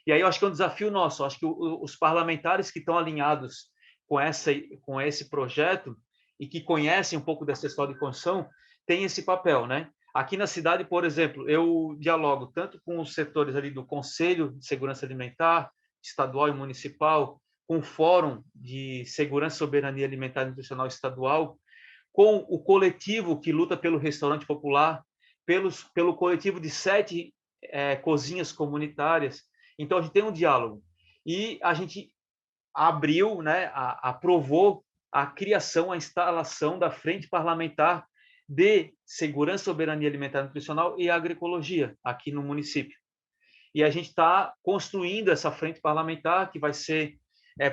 C: E aí eu acho que é um desafio nosso, eu acho que os parlamentares que estão alinhados com esse projeto e que conhecem um pouco dessa história de construção, têm esse papel, né? Aqui na cidade, por exemplo, eu dialogo tanto com os setores ali do Conselho de Segurança Alimentar, estadual e municipal, com o Fórum de Segurança e Soberania Alimentar e Nutricional Estadual, com o coletivo que luta pelo restaurante popular, pelo coletivo de 7 cozinhas comunitárias. Então, a gente tem um diálogo. E a gente abriu, né, aprovou a criação, a instalação da Frente Parlamentar de Segurança, Soberania Alimentar e Nutricional e Agroecologia, aqui no município. E a gente está construindo essa frente parlamentar, que vai ser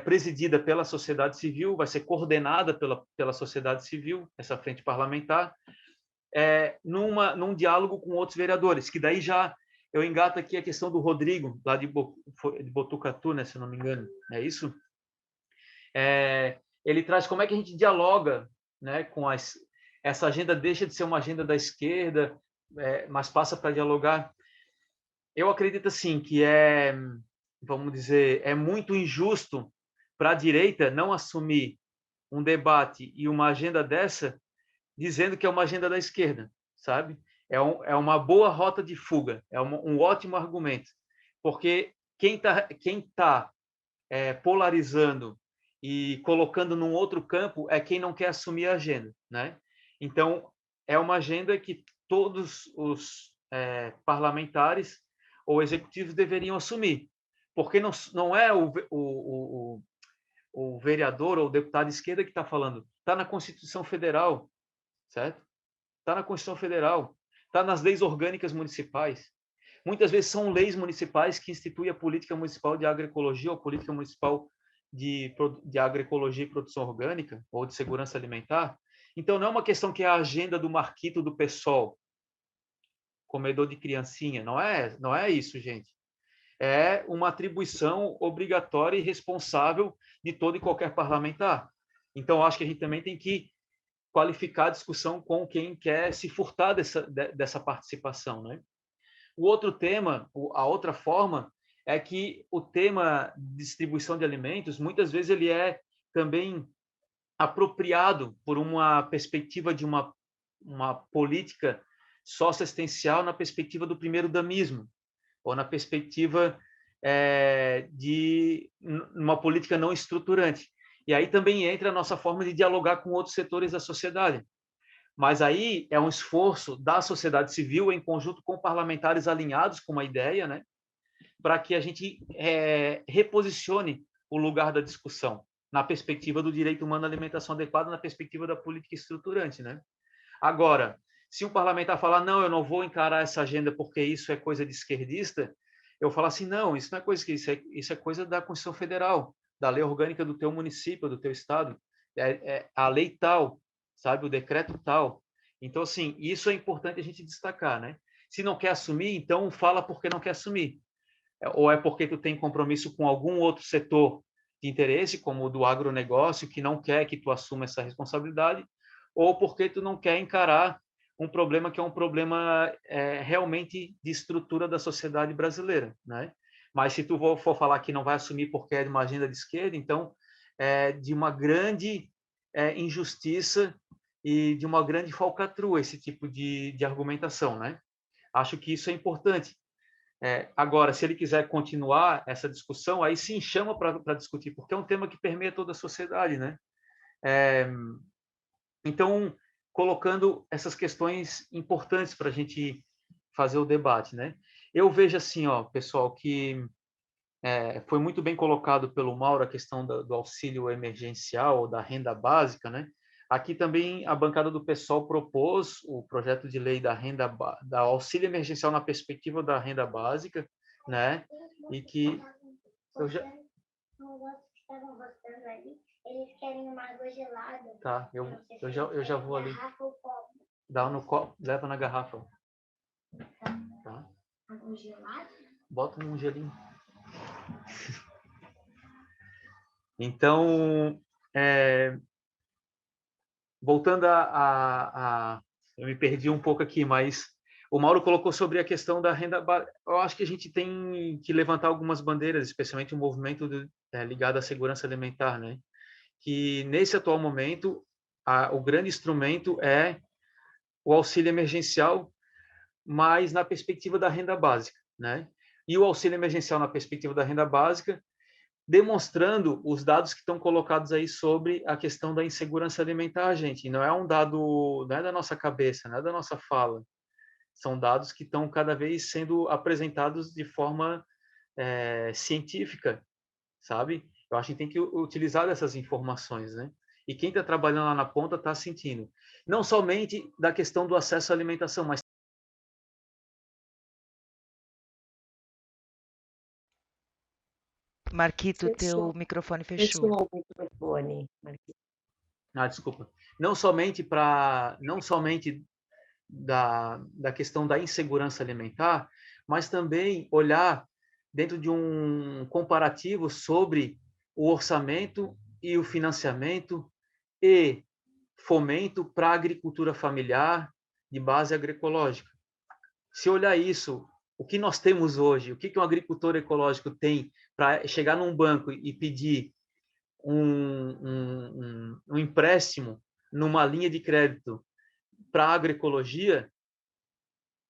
C: presidida pela sociedade civil, vai ser coordenada pela sociedade civil, essa frente parlamentar, num diálogo com outros vereadores, que daí já eu engato aqui a questão do Rodrigo, lá de Botucatu, né, se eu não me engano, é isso? Ele traz como é que a gente dialoga, né, com essa agenda deixa de ser uma agenda da esquerda, mas passa para dialogar. Eu acredito assim que vamos dizer, é muito injusto para a direita não assumir um debate e uma agenda dessa, dizendo que é uma agenda da esquerda, sabe? É uma boa rota de fuga, é um ótimo argumento, porque quem tá polarizando e colocando num outro campo é quem não quer assumir a agenda, né? Então, é uma agenda que todos os parlamentares ou executivos deveriam assumir, porque não é o vereador ou o deputado de esquerda que está falando, está na Constituição Federal, certo? Está na Constituição Federal, está nas leis orgânicas municipais. Muitas vezes são leis municipais que instituem a política municipal de agroecologia ou política municipal de agroecologia e produção orgânica ou de segurança alimentar. Então, não é uma questão que é a agenda do Marquito do PSOL, comedor de criancinha. Não é isso, gente. É uma atribuição obrigatória e responsável de todo e qualquer parlamentar. Então, acho que a gente também tem que qualificar a discussão com quem quer se furtar dessa participação, né? O outro tema, a outra forma, é que o tema de distribuição de alimentos, muitas vezes ele é também apropriado por uma perspectiva de uma política socioassistencial na perspectiva do primeiro-damismo, ou na perspectiva de uma política não estruturante. E aí também entra a nossa forma de dialogar com outros setores da sociedade. Mas aí é um esforço da sociedade civil em conjunto com parlamentares alinhados com uma ideia, né, para que a gente reposicione o lugar da discussão na perspectiva do direito humano à alimentação adequada, na perspectiva da política estruturante, né? Agora, se um parlamentar falar, não, eu não vou encarar essa agenda porque isso é coisa de esquerdista, eu falo assim, não, isso não é coisa que isso é coisa da Constituição Federal, da lei orgânica do teu município, do teu estado, a lei tal, sabe, o decreto tal. Então, assim, isso é importante a gente destacar, né? Se não quer assumir, então fala porque não quer assumir. Ou é porque tu tem compromisso com algum outro setor de interesse, como o do agronegócio, que não quer que tu assuma essa responsabilidade, ou porque tu não quer encarar um problema que é um problema realmente de estrutura da sociedade brasileira, né? Mas se tu for falar que não vai assumir porque é de uma agenda de esquerda, então é de uma grande injustiça e de uma grande falcatrua esse tipo de argumentação, né? Acho que isso é importante. Agora, se ele quiser continuar essa discussão, aí sim chama para discutir, porque é um tema que permeia toda a sociedade, né? Então, colocando essas questões importantes para a gente fazer o debate, né? Eu vejo assim, ó, pessoal, que foi muito bem colocado pelo Mauro a questão do auxílio emergencial, da renda básica, né? Aqui também a bancada do PSOL propôs o projeto de lei da auxílio emergencial na perspectiva da renda básica, né? E que eu já...
L: Eles querem uma água gelada.
C: Tá, eu já vou ali. Dá no copo, leva na garrafa. Tá?
L: Água gelada?
C: Bota num gelinho. Então, voltando eu me perdi um pouco aqui, mas o Mauro colocou sobre a questão da renda básica. Eu acho que a gente tem que levantar algumas bandeiras, especialmente o movimento ligado à segurança alimentar, né? Que nesse atual momento, o grande instrumento é o auxílio emergencial, mas na perspectiva da renda básica, né? E o auxílio emergencial na perspectiva da renda básica, demonstrando os dados que estão colocados aí sobre a questão da insegurança alimentar, gente. Não é um dado, não é da nossa cabeça, não é da nossa fala. São dados que estão cada vez sendo apresentados de forma científica, sabe? Eu acho que tem que utilizar essas informações, né? E quem está trabalhando lá na ponta está sentindo. Não somente da questão do acesso à alimentação, mas...
M: Marquito, teu microfone fechou.
B: Fechou o microfone, Marquito.
C: Desculpa. Não somente da questão da insegurança alimentar, mas também olhar dentro de um comparativo sobre o orçamento e o financiamento e fomento para a agricultura familiar de base agroecológica. Se olhar isso, o que nós temos hoje, o que um agricultor ecológico tem para chegar num banco e pedir um empréstimo numa linha de crédito para a agroecologia,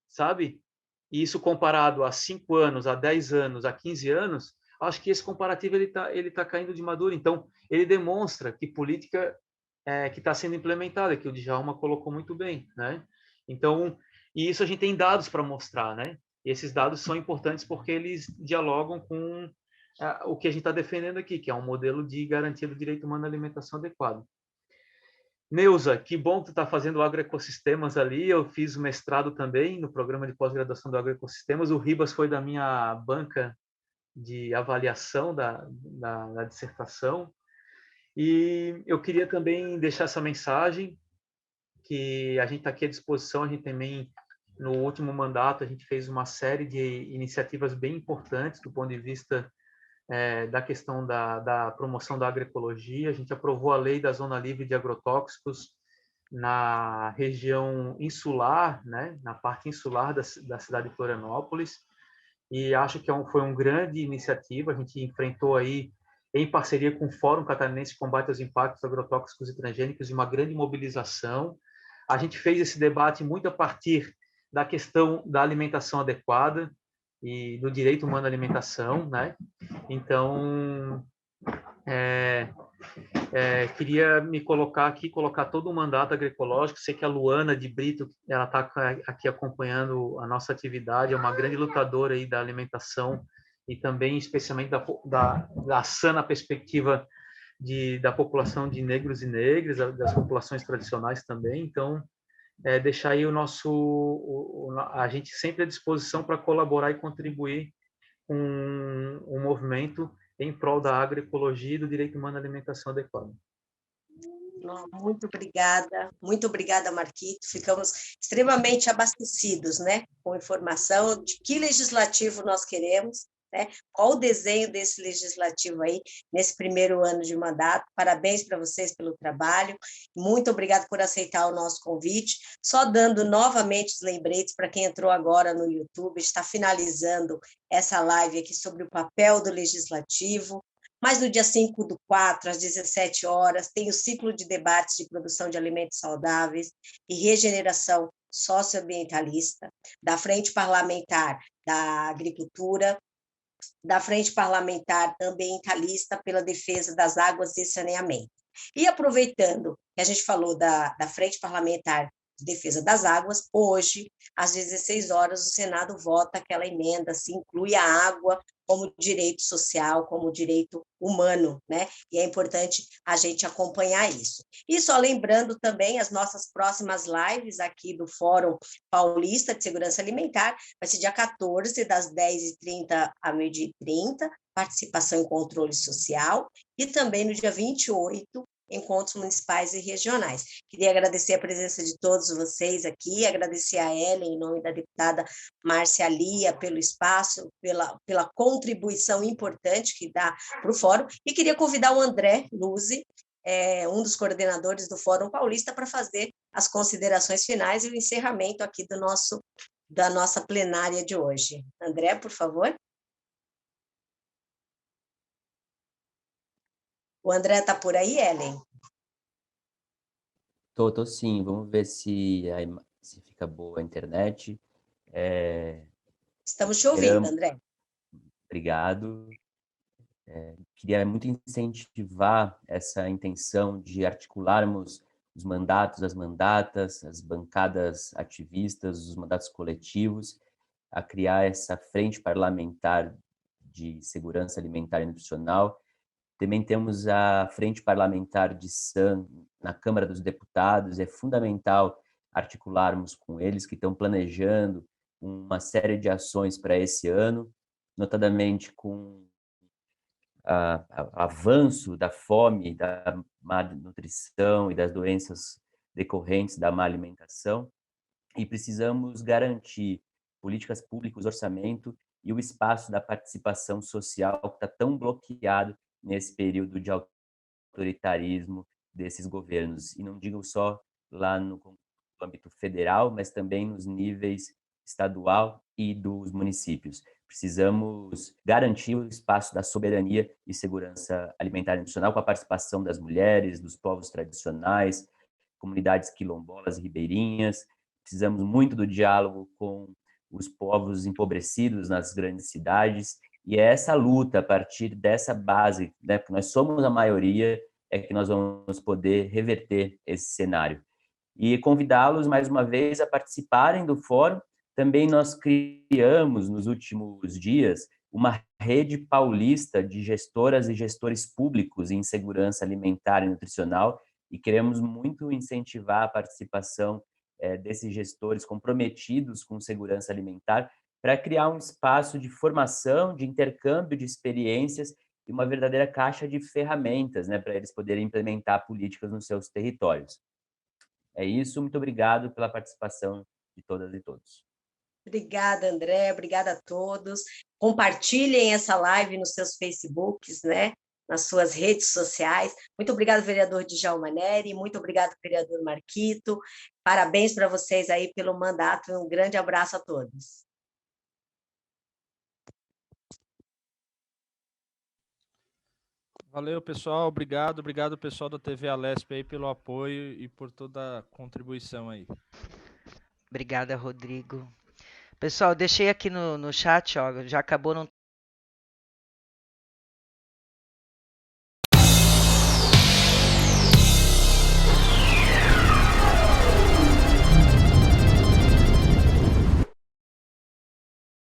C: sabe? E isso comparado a 5 anos, a 10 anos, a 15 anos, acho que esse comparativo ele tá caindo de maduro. Então, ele demonstra que política que está sendo implementada, que o Djalma colocou muito bem, né? Então, e isso a gente tem dados para mostrar, né? E esses dados são importantes porque eles dialogam com o que a gente está defendendo aqui, que é um modelo de garantia do direito humano à alimentação adequado. Neuza, que bom que tu está fazendo agroecossistemas ali. Eu fiz o mestrado também no programa de pós-graduação do agroecossistemas. O Ribas foi da minha banca de avaliação da dissertação. E eu queria também deixar essa mensagem que a gente está aqui à disposição. A gente também, no último mandato, a gente fez uma série de iniciativas bem importantes do ponto de vista da questão da promoção da agroecologia. A gente aprovou a lei da zona livre de agrotóxicos na região insular, né, na parte insular da cidade de Florianópolis, e acho que foi uma grande iniciativa. A gente enfrentou aí, em parceria com o Fórum Catarinense de Combate aos Impactos Agrotóxicos e Transgênicos, uma grande mobilização. A gente fez esse debate muito a partir da questão da alimentação adequada e do direito humano à alimentação, né? Então, queria me colocar aqui, colocar todo o mandato agroecológico. Sei que a Luana de Brito, ela está aqui acompanhando a nossa atividade, é uma grande lutadora aí da alimentação e também, especialmente, da sana perspectiva da população de negros e negras, das populações tradicionais também. Então, deixar aí a gente sempre à disposição para colaborar e contribuir com o movimento em prol da agroecologia e do direito humano à alimentação adequada.
B: Muito obrigada, Marquito. Ficamos extremamente abastecidos, né, com informação de que legislativo nós queremos, né? Qual o desenho desse legislativo aí, nesse primeiro ano de mandato. Parabéns para vocês pelo trabalho. Muito obrigado por aceitar o nosso convite. Só dando novamente os lembretes para quem entrou agora no YouTube, está finalizando essa live aqui sobre o papel do legislativo. Mas no dia 5/4, às 17 horas, tem o ciclo de debates de produção de alimentos saudáveis e regeneração socioambientalista da Frente Parlamentar da Agricultura, da Frente Parlamentar Ambientalista pela Defesa das Águas e Saneamento. E aproveitando que a gente falou da Frente Parlamentar de Defesa das Águas, hoje, às 16 horas, o Senado vota aquela emenda, se inclui a água como direito social, como direito humano, né? E é importante a gente acompanhar isso. E só lembrando também as nossas próximas lives aqui do Fórum Paulista de Segurança Alimentar, vai ser dia 14, das 10h30 à 12h30, participação em controle social, e também no dia 28, encontros municipais e regionais. Queria agradecer a presença de todos vocês aqui, agradecer a Ellen, em nome da deputada Márcia Lia, pelo espaço, pela contribuição importante que dá para o fórum, e queria convidar o André Luzzi, um dos coordenadores do Fórum Paulista, para fazer as considerações finais e o encerramento aqui da nossa plenária de hoje. André, por favor. O André está por aí, Ellen?
N: Tô sim. Vamos ver se fica boa a internet.
B: Estamos te ouvindo, André.
N: Obrigado. Queria muito incentivar essa intenção de articularmos os mandatos, as mandatas, as bancadas ativistas, os mandatos coletivos, a criar essa frente parlamentar de segurança alimentar e nutricional. Também temos a Frente Parlamentar de SAM na Câmara dos Deputados. É fundamental articularmos com eles, que estão planejando uma série de ações para esse ano, notadamente com o avanço da fome, da má nutrição e das doenças decorrentes da má alimentação. E precisamos garantir políticas públicas, orçamento e o espaço da participação social que está tão bloqueado nesse período de autoritarismo desses governos. E não digo só lá no âmbito federal, mas também nos níveis estadual e dos municípios. Precisamos garantir o espaço da soberania e segurança alimentar e nutricional com a participação das mulheres, dos povos tradicionais, comunidades quilombolas e ribeirinhas. Precisamos muito do diálogo com os povos empobrecidos nas grandes cidades. E é essa luta, a partir dessa base, né, porque nós somos a maioria, é que nós vamos poder reverter esse cenário. E convidá-los, mais uma vez, a participarem do fórum. Também nós criamos, nos últimos dias, uma rede paulista de gestoras e gestores públicos em segurança alimentar e nutricional, e queremos muito incentivar a participação desses gestores comprometidos com segurança alimentar, para criar um espaço de formação, de intercâmbio de experiências e uma verdadeira caixa de ferramentas, né, para eles poderem implementar políticas nos seus territórios. É isso, muito obrigado pela participação de todas e todos.
B: Obrigada, André, obrigada a todos. Compartilhem essa live nos seus Facebooks, né, nas suas redes sociais. Muito obrigado, vereador Djalma Neri, muito obrigado, vereador Marquito. Parabéns para vocês aí pelo mandato e um grande abraço a todos.
O: Valeu, pessoal. Obrigado, pessoal da TV Alesp aí pelo apoio e por toda a contribuição aí.
M: Obrigada, Rodrigo. Pessoal, deixei aqui no chat, ó, já acabou, não